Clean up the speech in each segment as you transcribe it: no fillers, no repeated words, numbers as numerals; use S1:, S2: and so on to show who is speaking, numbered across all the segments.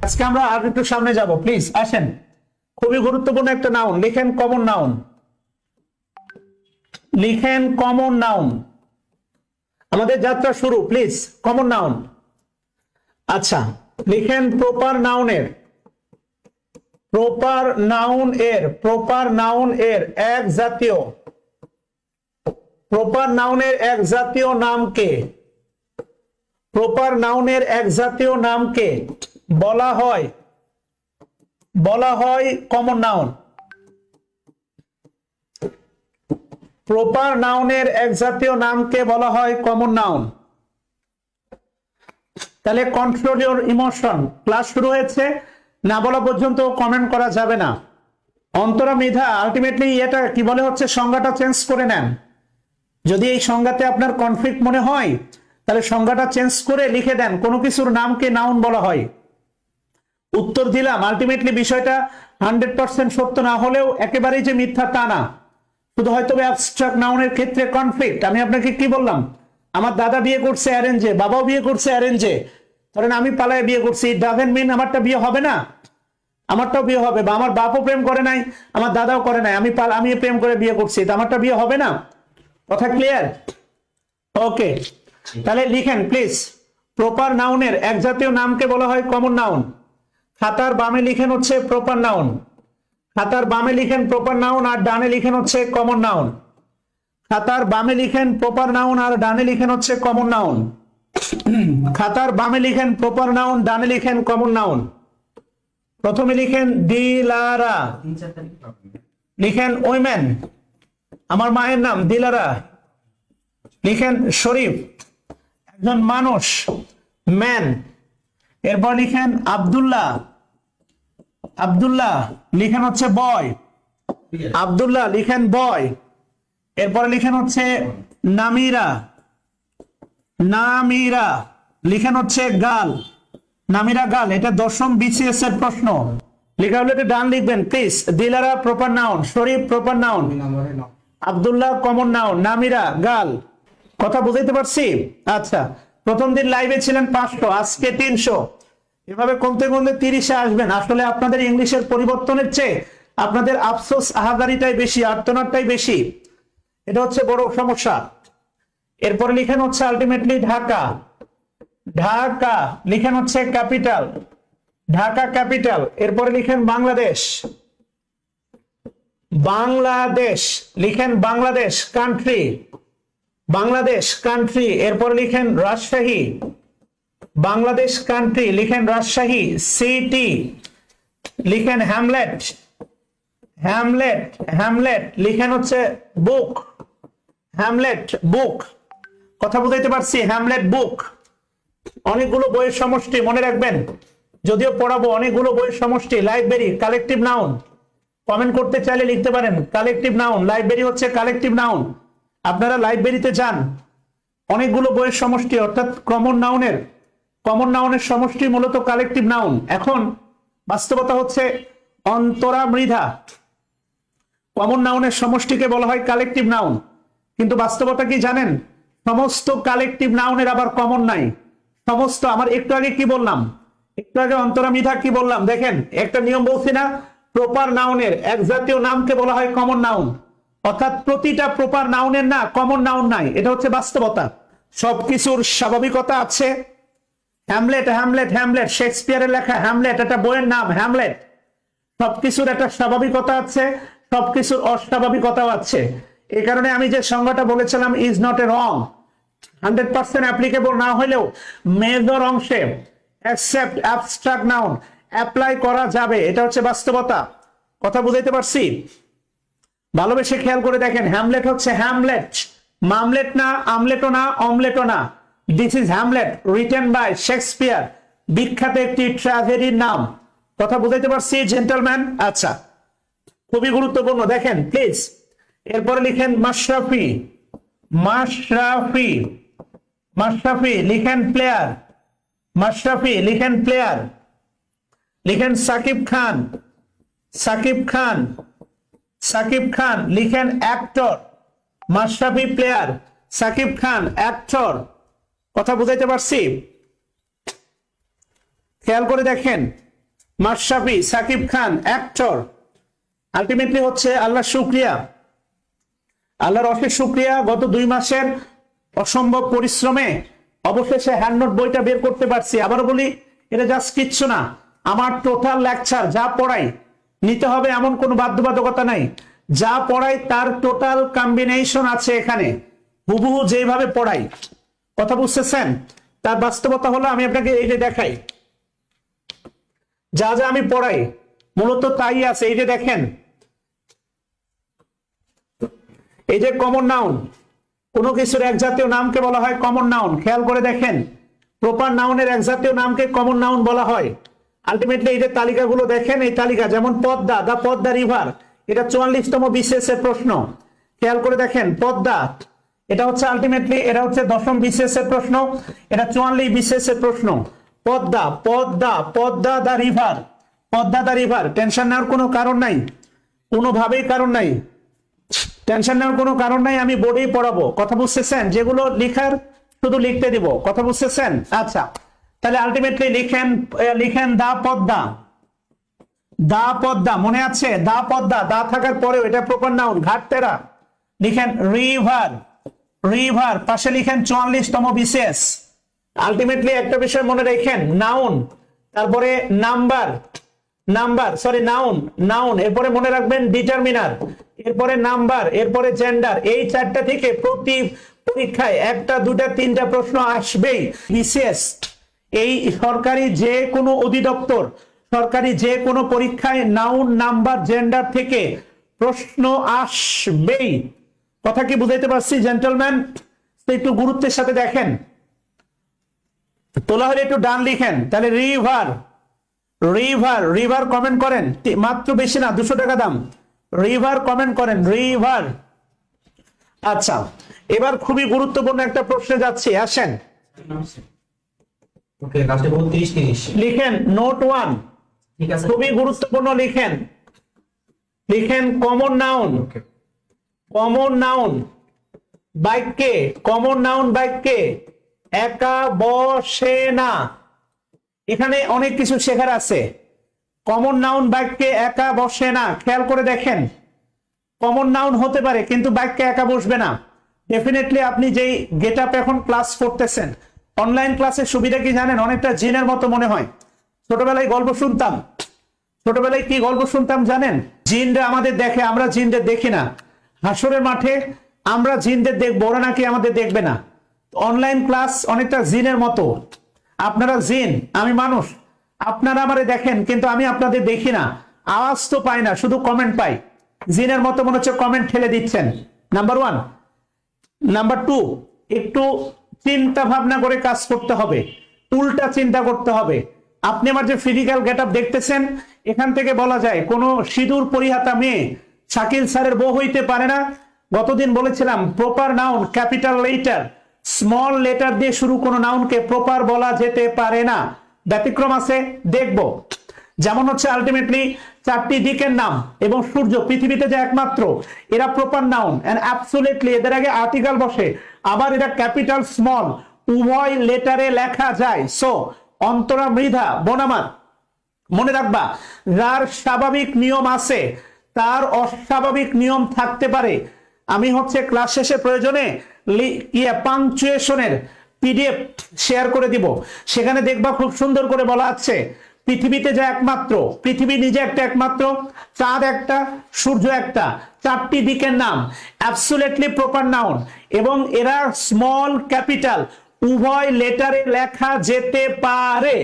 S1: আজকে আমরা আর একটু সামনে যাব, প্লিজ আসেন। খুবই গুরুত্বপূর্ণ একটা নাউন লিখেন, কমন নাউন লিখেন, কমন নাউন। আমাদের যাত্রা শুরু, প্লিজ কমন নাউন। আচ্ছা লিখেন প্রপার নাউনের, প্রপার নাউন এর এক জাতীয়, প্রপার নাউনের এক জাতীয় নামকে, প্রপার নাউনের এক জাতীয় নামকে বলা হয় কমন নাউন। প্রপার নাউনের এক জাতীয় নামকে বলা হয় কমন নাউন। তাহলে কন্ট্রোল ইওর ইমোশন, ক্লাস শুরু হয়েছে, না বলা পর্যন্ত কমেন্ট করা যাবে না। অন্তরা মৃধা আলটিমেটলি এটা কি বলে হচ্ছে সংজ্ঞাটা চেঞ্জ করে নেন। যদি এই সংজ্ঞাতে আপনার কনফ্লিক্ট মনে হয় তাহলে সংজ্ঞাটা চেঞ্জ করে লিখে দেন কোন কিছুর নামকে নাউন বলা হয়। উত্তর দিলাম, আলটিমেটলি বিষয়টা 100% সত্য না হলেও একেবারেই যে মিথ্যা তা না, শুধু হয়তো অ্যাবস্ট্রাক্ট নাউনের ক্ষেত্রে কনফ্লিক্ট। আমি আপনাকে কি বললাম, আমার দাদা বিয়ে করছে অ্যারেঞ্জে, বাবাও বিয়ে করছে অ্যারেঞ্জে, ধরেন আমি পালায় বিয়ে করছি, ইট ডাজন্ট মিন আমারটা বিয়ে হবে না, আমারটাও বিয়ে হবে। বা আমার বাপও প্রেম করে নাই, আমার দাদাও করে নাই, আমি প্রেম করে বিয়ে করছি, তো আমারটা বিয়ে হবে না। কথা ক্লিয়ার? ওকে, তাহলে লিখেন প্লিজ, প্রপার নাউনের এক জাতীয় নামকে বলা হয় কমন নাউন। খাতার বামে লিখেন হচ্ছে প্রপার নাউন, খাতার বামে লিখেন প্রপার নাউন আর ডানে লিখেন হচ্ছে কমন নাউন। খাতার বামে লিখেন প্রপার নাউন আর ডানে লিখেন হচ্ছে কমন নাউন। খাতার বামে লিখেন প্রপার নাউন, ডানে লিখেন কমন নাউন। প্রথমে লিখেন দিলারা, লিখেন ওইম্যান, আমার মায়ের নাম দিলারা। লিখেন শরীফ, একজন মানুষ, ম্যান। এরপর লিখেন আব্দুল্লাহ, আব্দুল্লাহ লিখেন হচ্ছে বয়, আব্দুল্লাহ লিখেন বয়। এরপরে লিখেন হচ্ছে নামিরা, নামিরা লিখেন হচ্ছে গাল, নামিরা গাল। এটা 10ম বিসিএস এর প্রশ্ন, লেখা হলে এটা ডান লিখবেন please. Dilara proper noun, Sharif proper noun, Abdullah common noun, Namira গাল। কথা বুঝাইতে পারছি? আচ্ছা, প্রথম দিন লাইভে ছিলেন 500, আজকে 300, এভাবে কমতে কমতে 30-এ আসবেন। আসলে আপনাদের ইংলিশের পরিবর্তনের চেয়ে আপনাদের আফসোস আহাদারিটাই বেশি, আর্তনাদটাই বেশি, এটা হচ্ছে বড় সমস্যা। এরপরে লিখেন হচ্ছে আলটিমেটলি ঢাকা, ঢাকা লিখেন হচ্ছে ক্যাপিটাল, ঢাকা ক্যাপিটাল। এরপরে লিখেন বাংলাদেশ, বাংলাদেশ লিখেন বাংলাদেশ কান্ট্রি, বাংলাদেশ কান্ট্রি। এরপর লিখেন রাজশাহী, বাংলাদেশ কান্ট্রি লিখেন রাজশাহী সিটি। লিখেন হ্যামলেট, হ্যামলেট, হ্যামলেট লিখেন হচ্ছে বুক, হ্যামলেট বুক। কথা বুঝাইতে পারছি? হ্যামলেট বুক অনেকগুলো বইয়ের সমষ্টি, মনে রাখবেন, যদিও পড়াবো অনেকগুলো বইয়ের সমষ্টি। লাইব্রেরি কালেকটিভ নাউন, কমেন্ট করতে চাইলে লিখতে পারেন কালেকটিভ নাউন, লাইব্রেরি হচ্ছে কালেকটিভ নাউন। আপনারা লাইব্রেরিতে যান, অনেকগুলো বইয়ের সমষ্টি, অর্থাৎ কমন নাউনের সমষ্টি মূলত কালেকটিভ নাউন। এখন বাস্তবতা হচ্ছে অন্তরা মৃধা, কমন নাউনের সমষ্টিকে বলা হয় কালেকটিভ নাউন, কিন্তু বাস্তবতা কি জানেন? সমস্ত কালেকটিভ নাউনের আবার কমন নাই। সমস্ত, আমার একটু আগে কি বললাম, একটু আগে অন্তরা মৃধা কি বললাম দেখেন, একটা নিয়ম বলছি না, প্রপার নাউনের এক জাতীয় নামকে বলা হয় কমন নাউন, অর্থাৎ প্রতিটা প্রপার নাউনের না কমন নাউন নাই, এটা হচ্ছে বাস্তবতা। সবকিছুর স্বাভাবিকতা আছে। হ্যামলেট, হ্যামলেট, হ্যামলেট শেক্সপিয়ারের লেখা, হ্যামলেট একটা বইয়ের নাম, হ্যামলেট। সবকিছুর একটা স্বাভাবিকতা আছে, সবকিছুর অস্বাভাবিকতাও আছে। এই কারণে আমি যে সংজ্ঞাটা বলেছিলাম is not a wrong, 100% applicable না হলেও মেজর অংশে অ্যাকসেপ্ট অ্যাবস্ট্রাক্ট নাউন অ্যাপ্লাই করা যাবে, এটা হচ্ছে বাস্তবতা। কথা বুঝাইতে পারছি? ভালোবেসে খেয়াল করে দেখেন, হ্যামলেট হচ্ছে হ্যামলেট, মামলেট না, আমলেটও না, অমলেটও না। This is Hamlet written by Shakespeare, বিখ্যাত একটি ট্র্যাজেডির নাম। কথা বুঝাইতে পারছি জেন্টলম্যান? আচ্ছা, খুবই গুরুত্বপূর্ণ, দেখেন প্লিজ। এরপরে লিখেন মাশরাফি, মাশরাফি, মাশরাফি লিখেন প্লেয়ার, মাশরাফি লিখেন প্লেয়ার। লিখেন সাকিব খান, সাকিব খান, সাকিব খান লিখেন actor, Mashrafe player, Shakib Khan actor. কথা বুঝাইতে পারছি? খেয়াল করে দেখেন, মাশরাফি, সাকিব খান, অ্যাক্টর। আলটিমেটলি হচ্ছে আল্লাহর শুকরিয়া, আল্লাহর অশেষ শুকরিয়া, গত 2 মাসের অসম্ভব পরিশ্রমে অবশেষে হ্যান্ডনোট বইটা বের করতে পারছি। আবারও বলি, এটা জাস্ট কিচ্ছু না, আমার টোটাল লেকচার যা পড়াই নিতে হবে এমন কোনো বাধ্যবাধকতা নাই। যা পড়াই তার টোটাল কম্বিনেশন আছে এখানে, হুবহু যেভাবে পড়াই। কথা বুঝতেছেন? তার বাস্তবতা হলো, আমি আপনাকে এই যে দেখাই, যা যা আমি পড়াই মূলত তাই আছে। এই যে দেখেন, এই যে কমন নাউন, কোনো কিছুর এক জাতীয় নামকে বলা হয় কমন নাউন। খেয়াল করে দেখেন, প্রপার নাউনের এক জাতীয় নামকে কমন নাউন বলা হয়। আলটিমেটলি এই যে তালিকাগুলো দেখেন, এই তালিকা যেমন পদ্মা, দা পদ্মা রিভার, এটা 44তম বিসিএস এর প্রশ্ন। খেয়াল করে দেখেন, পদ্মা, এটা হচ্ছে আলটিমেটলি এটা হচ্ছে 10ম বিসিএস এর প্রশ্ন, এটা 44 বিসিএস এর প্রশ্ন। Padma, Padma, Padma the river, Padma the river. Tension নেওয়ার কোনো কারণ নাই, কোনোভাবেই কারণ নাই, টেনশন নেওয়ার কোনো কারণ নাই। আমি বোর্ডেই পড়াবো। কথা বুঝতেছেন? যেগুলো লিখার শুধু লিখতে দিব। কথা বুঝতেছেন? আচ্ছা, তাহলে আলটিমেটলি লিখেন দা পদ্মা, দা পদ্মা, মনে আছে? দা পদ্মা, দা থাকার পরেও এটা প্রপার নাউন। ঘাটতেরা, লিখেন রিভার, রিভার, পাশে লিখেন 44তম বিসিএস। আলটিমেটলি একটা বিষয় মনে রাখেন, নাউন, তারপরে number, number sorry noun, noun, এরপরে মনে রাখবেন ডিটারমিনার, এরপরে নাম্বার, এরপরে জেন্ডার। এই 4টা থেকে প্রতি পরীক্ষায় 1টা 2টা 3টা প্রশ্ন আসবেই। বিসিএস, এই সরকারি যে কোনো অধিদপ্তর, সরকারি যে কোনো পরীক্ষায় নাউন, নাম্বার, জেন্ডার থেকে প্রশ্ন আসবেই। কথা কি বুঝাইতে পারছি জেন্টলম্যান? একটু গুরুত্বের সাথে দেখেন, তোলা হলে একটু ডান লিখেন। তাহলে রিভার, রিভার, রিভার কমেন্ট করেন, মাত্র বেশি না, 200 টাকা দাম। রিভার কমেন্ট করেন, রিভার। আচ্ছা, এবার খুবই গুরুত্বপূর্ণ একটা প্রশ্নে যাচ্ছি, আসেন।
S2: ওকে, লাস্টে 32 30
S1: লিখেন নোট 1,
S2: ঠিক আছে,
S1: খুবই গুরুত্বপূর্ণ। লিখেন, লিখেন কমন নাউন, কমন নাউন বাক্যে, কমন নাউন বাক্যে একা বসে না। এখানে অনেক কিছু শেখার আছে। কমন নাউন বাক্যে একা বসে না। খেয়াল করে দেখেন, কমন নাউন হতে পারে কিন্তু বাক্যে একা বসবে না। ডেফিনেটলি আপনি যেই গেট আপ এখন ক্লাস করতেছেন, অনলাইন ক্লাসের সুবিধা কি জানেন? অনেকটা জিনের মতো মনে হয়। ছোটবেলায় গল্প শুনতাম, ছোটবেলায় কি গল্প শুনতাম জানেন? জিনরা আমাদের দেখে, আমরা জিনদের দেখি না। হাসরের মাঠে আমরা জিনদের দেখবো, ওরা নাকি আমাদের দেখবে না। অনলাইন ক্লাস অনেকটা জিনের মতো। আপনারা জিন, আমি মানুষ। আপনারা আমারে দেখেন কিন্তু আমি আপনাদের দেখি না, আওয়াজ তো পাই না, শুধু কমেন্ট পাই। জিনের মতো মনে হচ্ছে কমেন্ট ঠেলে দিচ্ছেন। নাম্বার 1। নাম্বার 2, একটু চিন্তা ভাবনা করে কাজ করতে হবে, উল্টা চিন্তা করতে হবে। আপনি আমার যে ফিজিক্যাল গেট আপ দেখতেছেন, এখান থেকে বলা যায় কোন সিঁদুর পরিহাতা মেয়ে শাকিল স্যারের বউ হইতে পারে না। গতদিন বলেছিলাম proper noun capital letter, small letter দিয়ে শুরু কোনো নাউনকে প্রপার বলা যেতে পারে না। ব্যতিক্রম আছে, দেখব। যেমন হচ্ছে আলটিমেটলি 4টি দিকের নাম এবং সূর্য, পৃথিবীতে যে একমাত্র, এরা প্রপার নাউন এন্ড অ্যাবসলিউটলি এদের আগে আর্টিকেল বসে। আবার এরা ক্যাপিটাল স্মল উভয় লেটারে লেখা যায়। সো অন্তরা মৃধা বনামার, মনে রাখবা, যার স্বাভাবিক নিয়ম আছে তার অস্বাভাবিক নিয়ম থাকতে পারে। আমি হচ্ছে ক্লাস শেষে প্রয়োজনে পাংচুয়েশনের পিডিএফ শেয়ার করে দিব, সেখানে দেখবা খুব সুন্দর করে বলা আছে পৃথিবীতে যা একমাত্র, পৃথিবী নিজে একটা একমাত্র, চাঁদ একটা, সূর্য একটা, 4টি দিকের নাম অ্যাবসলিউটলি প্রপার নাউন এবং এরা স্মল ক্যাপিটাল উভয় লেটারে লেখা যেতে পারে।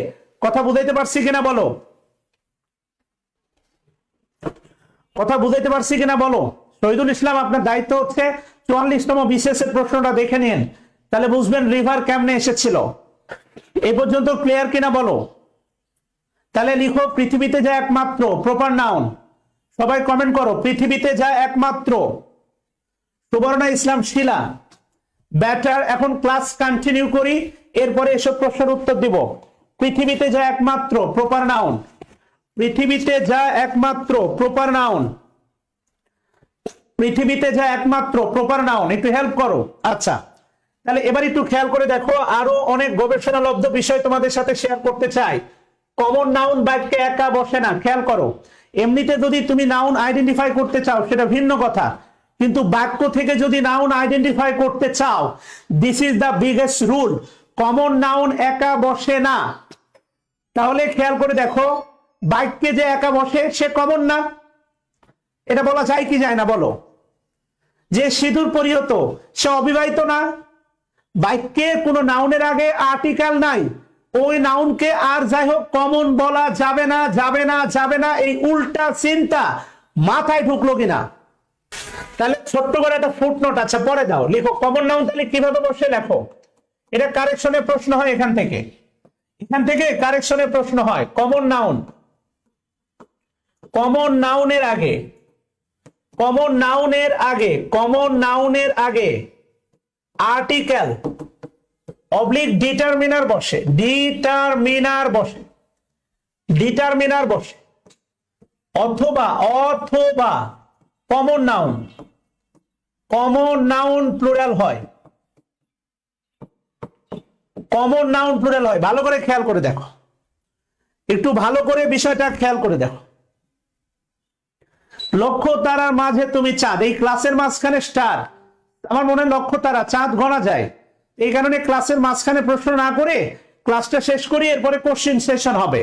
S1: কথা বুঝাইতে পারছি কিনা বলো? কথা বুঝাইতে পারছি কিনা বলো? শহীদুল ইসলাম, আপনার দায়িত্ব হচ্ছে 44তম বিসিএস এর প্রশ্নটা দেখে নিন, তাহলে বুঝবেন রিভার কেমনে এসেছিল। এই পর্যন্ত ক্লিয়ার কিনা বলো? তাহলে লিখো পৃথিবীতে যা একমাত্র, প্রপার নাউন। সবাই কমেন্ট করো, পৃথিবীতে যা একমাত্র। সুবর্ণা ইসলাম শিলা, ব্যাটার। এখন ক্লাস কন্টিনিউ করি, এরপরে এসব প্রশ্নের উত্তর দিব। পৃথিবীতে যা একমাত্র, প্রপার নাউন। পৃথিবীতে যা একমাত্র, প্রপার নাউন। পৃথিবীতে যা একমাত্র, প্রপার নাউন। একটু হেল্প করো। আচ্ছা, তাহলে এবার একটু খেয়াল করে দেখো, আরো অনেক গবেষণালব্ধ বিষয় তোমাদের সাথে শেয়ার করতে চাই। কমন নাউন বাক্যে একা বসে না, খেয়াল করো। এমনিতে যদি তুমি নাউন আইডেন্টিফাই করতে চাও সেটা ভিন্ন কথা, কিন্তু বাক্য থেকে যদি নাউন আইডেন্টিফাই করতে চাও, this is the biggest rule, common noun একা বসে না। তাহলে খেয়াল করে দেখো, বাক্যে যে একা বসে সে কমন না, এটা বলা যায় কি যায় না বলো? যে সিঁদুর পরিহত সে অবিবাহিত না। বাক্যে কোনো নাউনের আগে আর্টিকেল নাই, ওই নাউনকে আর যাই হোক কমন বলা যাবে না, যাবে না, যাবে না। এই উল্টা চিন্তা মাথায় ঢুকলো কিনা? তাহলে ছোট্ট করে একটা ফুটনোট, আচ্ছা পরে দাও, লিখো কমন নাউন তাহলে কিভাবে বসে লেখো। এটা কারেকশনের প্রশ্ন হয়, এখান থেকে কারেকশনের প্রশ্ন হয়। কমন নাউন, কমন নাউনের আগে, কমন নাউনের আগে, কমন নাউনের আগে আর্টিকেল অবলিক ডিটারমিনার বসে, ডিটারমিনার বসে, ডিটারমিনার বসে, অথবা অথবা common noun, common noun plural হয়, কমন নাউন প্লুরাল হয়। ভালো করে খেয়াল করে দেখো, একটু ভালো করে বিষয়টা খেয়াল করে দেখো। লক্ষ্য তারার মাঝে তুমি চাঁদ, এই ক্লাসের মাঝখানে স্টার, আমার মনে হয় লক্ষ্য তারা, চাঁদ গণা যায়। এই কারণে ক্লাসের মাঝখানে প্রশ্ন না করে ক্লাসটা শেষ করি, এরপরে কোশ্চেন সেশন হবে,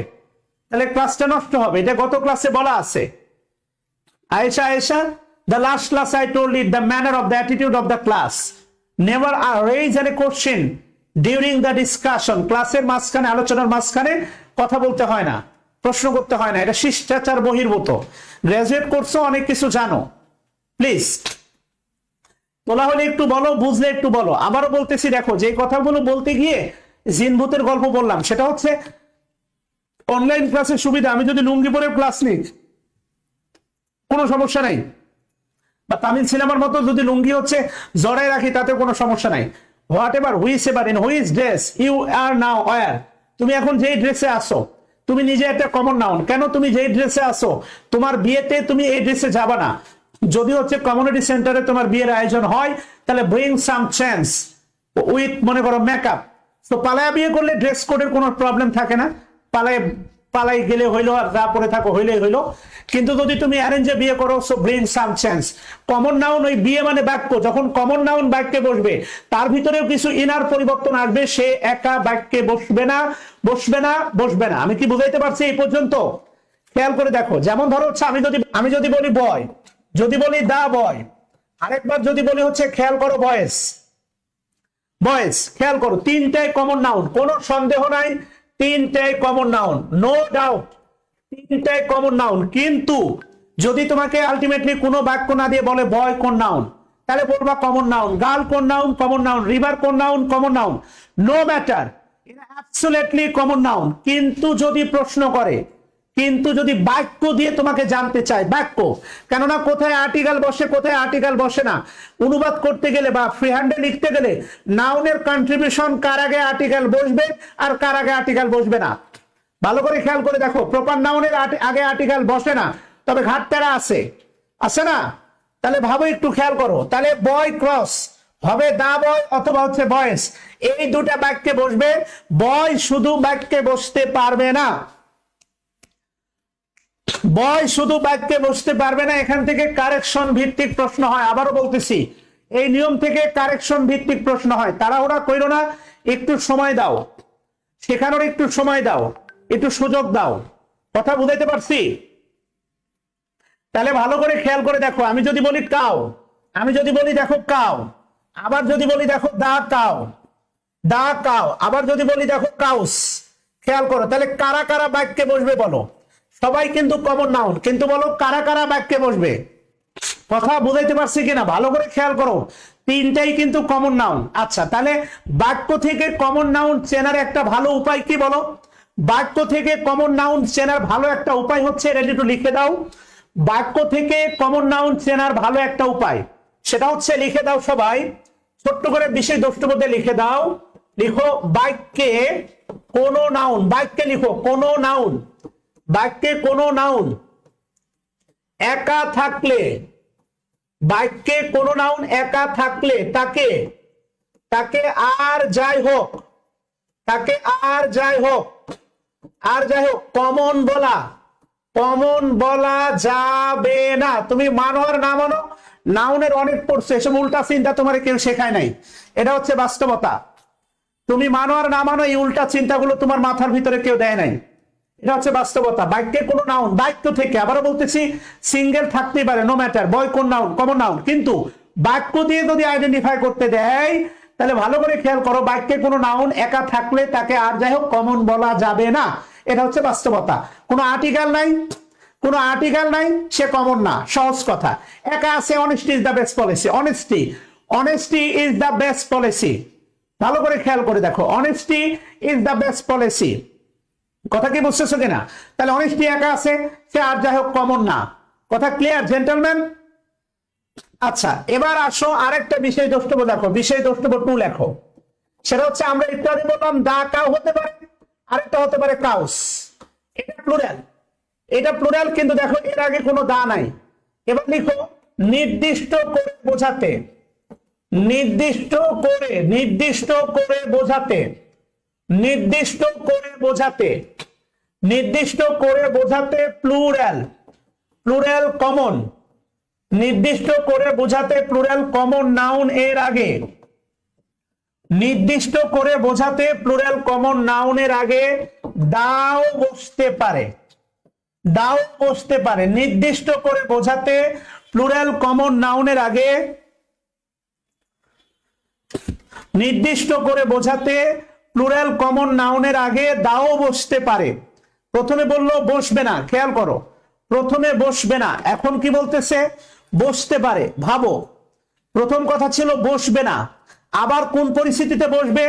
S1: তাহলে ক্লাসটা নষ্ট হবে। এটা গত ক্লাসে বলা আছে। Ayesha, Ayesha, the last class I told you the manner of the attitude of the class, never raise any question during the discussion. ক্লাসের মাঝখানে, আলোচনার মাঝখানে কথা বলতে হয় না, প্রশ্ন করতে হয় না, এটা শিষ্টাচার বহির্ভূত। গ্রাজুয়েট করছো, অনেক কিছু জানো, প্লিজ তোলা হলে একটু বলো, বুঝলে একটু বলো। আবারও বলতেছি, দেখো যে কথাগুলো বলতে গিয়ে জিনভূতের গল্প বললাম, সেটা হচ্ছে অনলাইন ক্লাসের সুবিধা। আমি যদি লুঙ্গি পরে ক্লাস নিই কোনো সমস্যা নাই, বা তামিল সিনেমার মতো যদি লুঙ্গি হচ্ছে জড়াই রাখি তাতে কোনো সমস্যা নাই। Whatever whichever in which dress you are now wear, তুমি এখন যেই ড্রেসে আসো, তুমি নিজে একটা কমন নাউন। কেন তুমি যেই ড্রেসে আসো, তোমার বিয়েতে তুমি এই ড্রেসে যাবা না। যদি হচ্ছে কমিউনিটি সেন্টারে তোমার বিয়ের আয়োজন হয়, তাহলে ব্রিং সাম চেঞ্জ উইথ, মনে করো মেকআপ। তো পালায়া বিয়ে করলে ড্রেস কোডের কোনো প্রবলেম থাকে না, পালাই গেলে হইলো, আর যা পরে থাকো হইলেই হইলো। কিন্তু যদি তুমি অ্যারেঞ্জে বিয়ে করো, so bring some change. Common noun, ওই বিয়ে মানে বাক্য, যখন কমন নাউন বাক্যে বসবে তার ভিতরেও কিছু ইনার পরিবর্তন আসবে, সে একা বাক্যে বসবে না, বসবে না, বসবে না। আমি কি বুঝাইতে পারছি এই পর্যন্ত? খেয়াল করে দেখো, যেমন ধরো হচ্ছে আমি যদি বলি বয়, যদি বলি দা বয়, আরেকবার যদি বলি হচ্ছে খেয়াল করো বয়েস, বয়েস, খেয়াল করো তিনটাই কমন নাউন, কোনো সন্দেহ নাই, তিনটাই কমন নাউন, নো ডাউট, তিনটাই কমন নাউন। কিন্তু যদি তোমাকে আলটিমেটলি কোনো বাক্য না দিয়ে বলে বয় কোন নাউন, তাহলে বলবা কমন নাউন, গার্ল কোন নাউন, কমন নাউন, রিভার কোন noun, common noun, no matter, এটা অ্যাবসলিউটলি কমন নাউন। কিন্তু যদি প্রশ্ন করে, কিন্তু যদি বাক্য দিয়ে তোমাকে জানতে চায়, বাক্য, কেননা কোথায় আর্টিকেল বসে কোথায় আর্টিকেল বসে না, অনুবাদ করতে গেলে বা ফ্রি হ্যান্ডে লিখতে গেলে নাউনের কন্ট্রিবিউশন কার আগে আর্টিকেল বসবে আর কার আগে আর্টিকেল বসবে না, ভালো করে খেয়াল করে দেখো। প্রপার নাউনের আগে আর্টিকেল বসে না, তবে ঘাটতেরা আছে, আছে না? তাহলে ভাবো, একটু খেয়াল করো। তাহলে বয় ক্রস হবে দা বয় অথবা হচ্ছে বয়েস, এই দুটা বাক্যে বসবে। বয় শুধু বাক্যে বসতে পারবে না, বয় শুধু বাক্যে বসতে পারবে না। এখান থেকে কারেকশন ভিত্তিক প্রশ্ন হয়। আবারও বলতেছি, এই নিয়ম থেকে কারেকশন ভিত্তিক প্রশ্ন হয়। তাড়াহুড়া কইরো না, একটু সময় দাও, শেখানোর একটু সময় দাও, একটু সুযোগ দাও। কথা বুঝাইতে পারছি? তাহলে ভালো করে খেয়াল করে দেখো, আমি যদি বলি কাউ, আমি যদি বলি দেখো কাউ, আবার যদি বলি দেখো দা কাউ, দা কাউ, আবার যদি বলি দেখো কাউস, খেয়াল করো। তাহলে কারা কারা বাক্যে বসবে বলো? সবাই কিন্তু কমন নাউন, কিন্তু বলো কারা কারা বাক্যে বসবে? কথা বুঝাইতে পারছি কিনা ভালো করে খেয়াল করো, তিনটাই কিন্তু কমন নাউন। আচ্ছা, তাহলে বাক্য থেকে কমন নাউন চেনার একটা ভালো উপায় কি বলো? বাক্য থেকে কমন নাউন চেনার ভালো একটা উপায় হচ্ছে, এটা একটু লিখে দাও। বাক্য থেকে কমন নাউন চেনার ভালো একটা উপায়, সেটা হচ্ছে, লিখে দাও সবাই, ছোট্ট করে বিশেষ দ্রষ্টব্যতে লিখে দাও। লিখো বাক্যে কোন নাউন, বাক্যে লিখো কোন নাউন, বাক্যে কোন নাউন একা থাকলে, বাক্যে কোন নাউন একা থাকলে তাকে, তাকে আর যাই হোক, তাকে আর যাই হোক আর যাই হোক কমন বলা যাবে না। তুমি মানো আর না মানো, নাউনের অনেক পড়ছো, এসব উল্টা চিন্তা তোমার কেউ শেখায় নাই। এটা হচ্ছে বাস্তবতা। তুমি মানো আর না মানো, এই উল্টা চিন্তাগুলো তোমার মাথার ভিতরে কেউ দেয় নাই। এটা হচ্ছে বাস্তবতা। বাক্যে কোনো নাউন, বাক্য থেকে আবারও বলতেছি, সিঙ্গেল থাকতেই পারে, নো ম্যাটার, বয় কোন নাউন, কমন নাউন, কিন্তু বাক্য দিয়ে যদি আইডেন্টিফাই করতে দেয়, তাহলে ভালো করে খেয়াল করো, বাক্যে কোনো নাউন একা থাকলে তাকে আর যাই হোক কমন বলা যাবে না। এটা হচ্ছে বাস্তবতা। কোনো আর্টিকেল নাই, সে কমন না, সহজ কথা। একা আছে, honesty is the best policy. Honesty is the best policy. ভালো করে খেয়াল করে দেখো, honesty is the best policy. কথা কি বুঝতেছো কিনা? তাহলে অনেস্টি একা আছে, সে আর যাই হোক কমন না। কথা ক্লিয়ার জেন্টলম্যান? আচ্ছা, এবার আসো আরেকটা বিষয় দ্রষ্টব্য দেখো, বিষয় দ্রষ্টব্য 2 লেখো। সেটা হচ্ছে আমরা একটু আগে বললাম দা কাউ হতে পারে, আরেকটা হতে পারে কাউস। এটা প্লুরাল, কিন্তু দেখো এর আগে কোনো দা নাই। এবার লিখো নির্দিষ্ট করে বোঝাতে, নির্দিষ্ট করে বোঝাতে প্লুরাল কমন, নির্দিষ্ট করে বোঝাতে প্লুরাল কমন নাউন এর আগে, নির্দিষ্ট করে বোঝাতে প্লুরাল কমন নাউনের আগে দাও বসতে পারে, নির্দিষ্ট করে বোঝাতে প্লুরাল কমন নাউনের আগে, দাও বসতে পারে। প্রথমে বললো বসবে না, খেয়াল করো, প্রথমে বসবে না, এখন কি বলতেছে? বসতে পারে। ভাবো, প্রথম কথা ছিল বসবে না, আবার কোন পরিস্থিতিতে বসবে?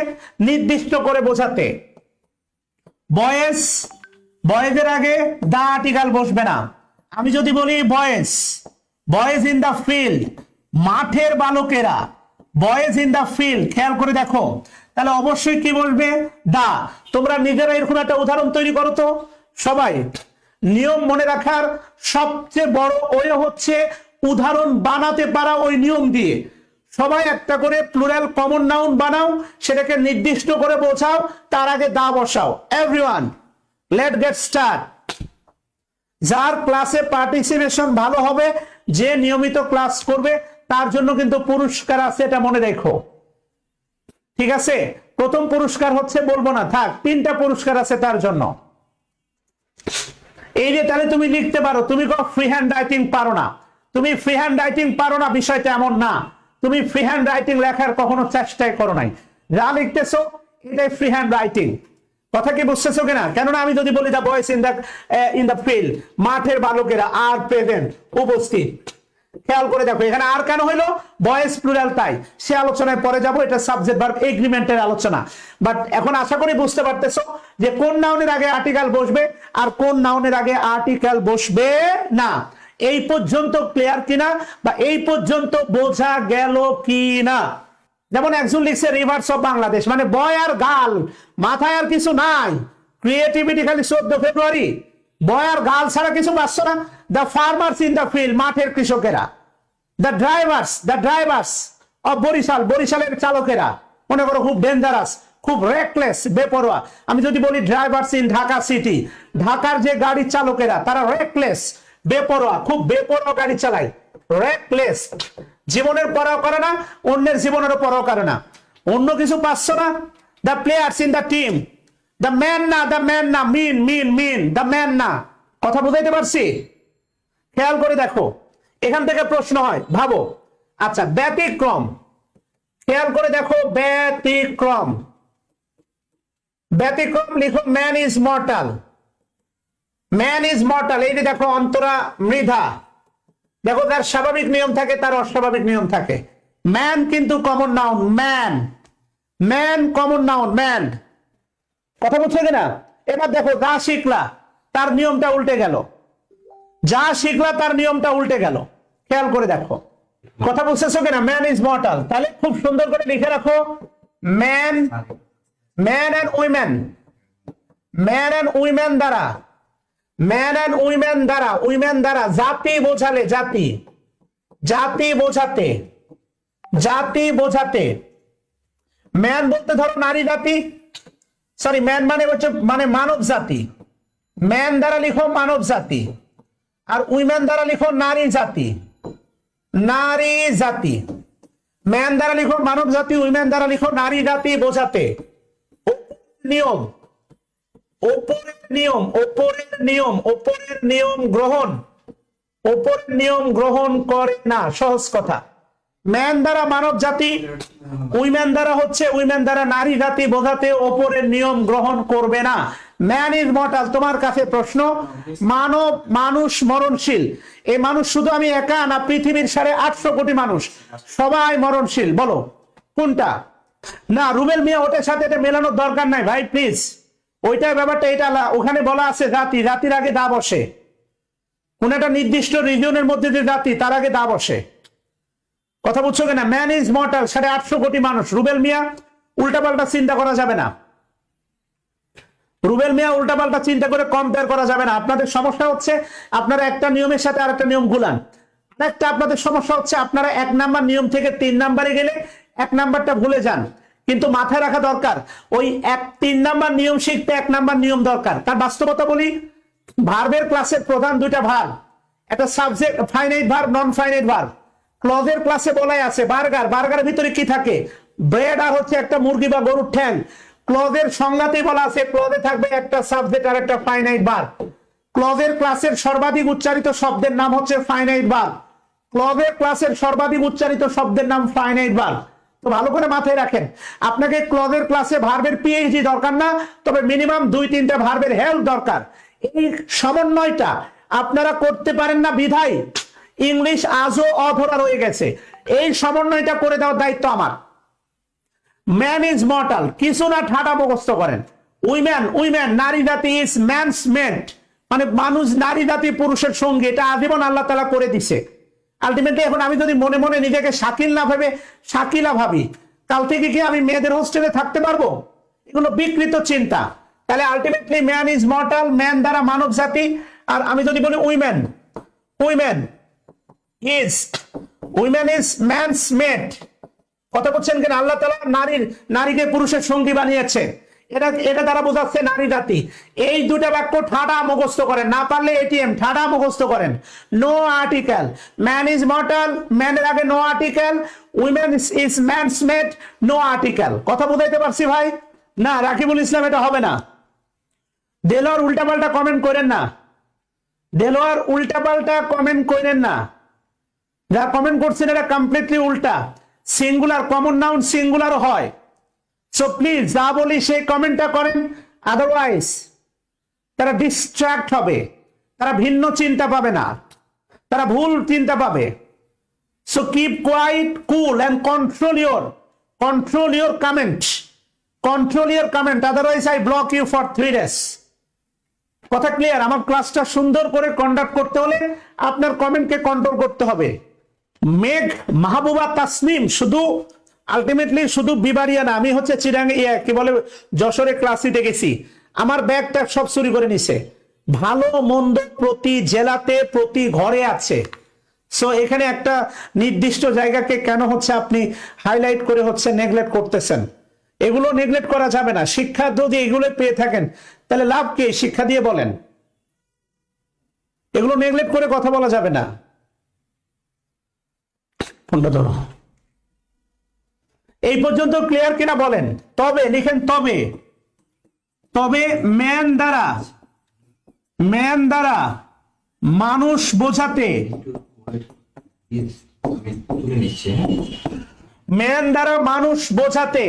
S1: নির্দিষ্ট করে বোঝাতে। বয়েজের আগে দা আর্টিকেল বসবে না। আমি যদি বলি বয়েজ ইন দা ফিল্ড, মাঠের বালকেরা, বয়েজ ইন দা ফিল্ড, খেয়াল করে দেখো, তাহলে অবশ্যই কি বলবে? দা। তোমরা নিজেরা এরকম একটা উদাহরণ তৈরি করো তো সবাই। নিয়ম মনে রাখার সবচেয়ে বড় ওয়ে হচ্ছে উদাহরণ বানাতে পারা। ওই নিয়ম দিয়ে সবাই একটা করে প্লুরাল কমন নাউন বানাও, সেটাকে নির্দিষ্ট করে বোঝাও, তার আগে দা বসাও। Everyone late get start. যার ক্লাসে পার্টিসিপেশন ভালো হবে, যে নিয়মিত ক্লাস করবে, তার জন্য কিন্তু পুরস্কার আছে, এটা মনে রেখো। ঠিক আছে? প্রথম পুরস্কার হচ্ছে, বলবো না, থাক, 3টা পুরস্কার আছে তার জন্য। এই যে তাহলে তুমি লিখতে পারো, তুমি ফ্রি হ্যান্ড রাইটিং পারো না, বিষয়টা এমন না। তুমি ফ্রি হ্যান্ড রাইটিং লেখার কখনো চেষ্টাই করো নাই, যা লিখতেছো এটাই ফ্রি হ্যান্ড রাইটিং। কথা কি বুঝতেছো কিনা? কেননা আমি যদি বলি দা বয়েজ ইন দা ফিল্ড, মাঠের বালকেরা আর প্রেজেন্ট, উপস্থিত। খেয়াল করে দেখো, এখানে আর কেন হইলো? বয়েজ প্লুরাল, তাই। সে আলোচনায় পরে যাব, এটা সাবজেক্ট ভার্ব এগ্রিমেন্টের আলোচনা। বাট এখন আশা করি বুঝতে পারতেছো যে কোন নাউনের আগে আর্টিকেল বসবে আর কোন নাউনের আগে আর্টিকেল বসবে না। এই পর্যন্ত ক্লিয়ার কিনা, বা এই পর্যন্ত বোঝা গেল কিনা? যেমন একজন লিখছে রিভার্স অফ বাংলাদেশ, মানে বয় আর গাল, মাথায় আর কিছু নাই, ক্রিয়েটিভিটি খালি 14 ফেব্রুয়ারি, বয় আর গাল ছাড়া কিছু পাচ্ছ না। The farmers in the field, মাঠের কৃষকেরা। দ্য ড্রাইভার্স অফ বরিশালের চালকেরা, মনে করো খুব ডেঞ্জারাস, খুব রেকলেস, বেপরোয়া। আমি যদি বলি ড্রাইভার্স ইন ঢাকা সিটি, ঢাকার যে গাড়ি চালকেরা, তারা রেকলেস, বেপরোয়া, খুব বেপরোয়া গাড়ি চালায়, রেকলেস। জীবনের পরোয়া করে না, অন্যের জীবনেরও পরোয়া করে না। অন্য কিছু পাচ্ছ না? The players in the team, the man না, মিন, দ্য ম্যান না। কথা বুঝাইতে পারছি? খেয়াল করে দেখো, এখান থেকে প্রশ্ন হয়, ভাবো। আচ্ছা, ব্যতিক্রম, খেয়াল করে দেখো, ব্যতিক্রম লিখো, ম্যান ইজ মর্টাল, এই যে দেখো, অন্তরা মৃধা, দেখো তার স্বাভাবিক নিয়ম থাকে, তার অস্বাভাবিক নিয়ম থাকে। ম্যান কিন্তু common noun, man common noun, man. কথা বুঝছো কিনা? এবার দেখো, যা শিখলা তার নিয়মটা উল্টে গেল, খেয়াল করে দেখো। কথা বুঝতেছো কিনা? Man is mortal. তাহলে খুব সুন্দর করে লিখে রাখো, ম্যান অ্যান্ড উইমেন দ্বারা, উইমেন দ্বারা জাতি বোঝালে, জাতি বোঝাতে। ম্যান বলতে ধরো নারী জাতি, সরি ম্যান মানে হচ্ছে মানে মানব জাতি, ম্যান দ্বারা লিখো মানব জাতি, আর উইমেন দ্বারা লিখো নারী জাতি, নারী জাতি। ম্যান দ্বারা লিখো মানব জাতি, উইমেন দ্বারা লিখো নারী জাতি বোঝাতে নিয়ম, ওপরের নিয়ম, ওপরের নিয়ম, ওপরের নিয়ম গ্রহণ, ওপরের নিয়ম গ্রহণ করে না। সহজ কথা, ম্যান দ্বারা মানব জাতি, উইমেন দ্বারা হচ্ছে উইমেন দ্বারা নারী জাতি বোঝাতে ওপরের নিয়ম গ্রহণ করবে না। Man is mortal. তোমার কাছে প্রশ্ন, মানব মানুষ মরণশীল, এই মানুষ শুধু আমি একা না, পৃথিবীর 850 কোটি মানুষ সবাই মরণশীল, বলো কোনটা? না রুবেল মিয়া ওটার সাথে এটা মেলানোর দরকার নাই ভাই, প্লিজ। ওইটার ব্যাপারটা এটা ওখানে বলা আছে জাতি, জাতির আগে দা বসে, কোন একটা নির্দিষ্ট রিজিয়নের মধ্যে যে জাতি তার আগে দা বসে। কথা বুঝছো কিনা? ম্যান ইজ মর্টাল, 850 কোটি মানুষ। রুবেল মিয়া উল্টাপাল্টা চিন্তা করা যাবে না, রুবেল মিয়া উল্টাপাল্টা চিন্তা করে কম্পেয়ার করা যাবে না। আপনাদের সমস্যা হচ্ছে আপনারা একটা নিয়মের সাথে আরেকটা নিয়ম গুলান। একটা আপনাদের সমস্যা হচ্ছে আপনারা 1 নাম্বার নিয়ম থেকে 3 নাম্বারে গেলে 1 নাম্বারটা ভুলে যান। কিন্তু মাথায় রাখা দরকার, ওই 3 নাম্বার নিয়ম শিখতে 1 নাম্বার নিয়ম দরকার। তার বাস্তবতা বলি, ভার্বের ক্লাসের প্রধান 2টা ভার্ব, একটা subject finite verb, non finite verb. ক্লজের ক্লাসে বলাই আছে বার্গার, বার্গারের ভিতরে কি থাকে? ব্রেড আর হচ্ছে একটা মুরগি বা গরুর ঠ্যাং। ক্লজের সংজ্ঞাতে বলা আছে ক্লজে থাকবে একটা সাবজেক্ট আর একটা ফাইনাইট ভার্ব। ক্লজের ক্লাসের সর্বাধিক উচ্চারিত শব্দের নাম হচ্ছে ফাইনাইট ভার্ব। ক্লজের ক্লাসের সর্বাধিক উচ্চারিত শব্দের নাম ফাইনাইট ভার্ব। তো ভালো করে মাথায় রাখেন, আপনাকে ক্লজের ক্লাসে ভার্বের পিএইচডি দরকার না, তবে মিনিমাম 2-3টা ভার্বের হেল্প দরকার। এই সমন্বয়টা আপনারা করতে পারেন না বিধায় ইংলিশ আজও অধরা রয়ে গেছে। এই সমন্বয়টা করে দেওয়ার দায়িত্ব আমার। ম্যান ইজ মর্টাল, কিছু না ঠাডা মুখস্থ করেন। উইমেন, উইমেন নারী জাতি, ইজ ম্যানস মেড মানে মানুষ নারী জাতি পুরুষের সঙ্গে, এটা আজীবন আল্লাহ তাআলা করে দিছে। আলটিমেটলি এখন আমি যদি মনে মনে নিজেকে শাকিল না ভেবে শাকিলা ভাবি, কাল থেকে কি আমি মেয়েদের হোস্টেলে থাকতে পারবো? এগুলো বিকৃত চিন্তা। তাহলে ultimately man is mortal, man দ্বারা মানব জাতি। আর আমি যদি বলি women, women is, women is man's made. কথা বলছেন কেন? আল্লাহ তাআলা নারীকে পুরুষের সঙ্গী বানিয়েছে, এটা দ্বারা বোঝাচ্ছে নারী জাতি। এই 2টা বাক্য ঠাডা মুখস্থ করেন, না পারলে এটিএম ঠাডা মুখস্থ করেন। No article, man is mortal, ম্যানের আগে no article, women is man's made, no article. কথা বুঝাইতে পারছি ভাই? না রাকিবুল ইসলাম এটা হবে না। দেলোয়ার উল্টাপাল্টা কমেন্ট করেন না, দেলোয়ার উল্টাপাল্টা কমেন্ট করেন না। যা কমেন্ট করছেন এটা কমপ্লিটলি উল্টা। সিঙ্গুলার, কমন নাউন সিঙ্গুলার হয়। সো প্লিজ যা বলি সেই কমেন্টটা করেন, আদারওয়াইজ তারা ডিস্ট্রাক্ট হবে, তারা ভিন্ন চিন্তা পাবে না, তারা ভুল চিন্তা পাবে। So keep quiet, cool and control your comment, control your comment, otherwise I block you for 3 days। কথা ক্লিয়ার? আমার ক্লাসটা সুন্দর করে কন্ডাক্ট করতে হলে আপনার কমেন্টকে কন্ট্রোল করতে হবে। মেঘ মাহবুবা তাসনিম শুধু আলটিমেটলি শুধু বিবারিয়া না, আমি হচ্ছে চিরাঙ্গে কি বলে যশোরে ক্লাস দিতে গেছি, আমার ব্যাগটা সব চুরি করে নিছে। ভালো মন্দ প্রতি জেলাতে প্রতি ঘরে আছে। সো এখানে একটা নির্দিষ্ট জায়গাকে কেন হচ্ছে আপনি হাইলাইট করে হচ্ছে নেগলেক্ট করতেছেন? এগুলো নেগলেক্ট করা যাবে না। শিক্ষা যদি এগুলো পেয়ে থাকেন তাহলে লাভ কি? শিক্ষা দিয়ে বলেন, এগুলো নেগলেক্ট করে কথা বলা যাবে না। এই পর্যন্ত ক্লিয়ার কিনা বলেন? তবে লিখেন, তবে, তবে ম্যান দ্বারা মানুষ বোঝাতে, ম্যান দ্বারা মানুষ বোঝাতে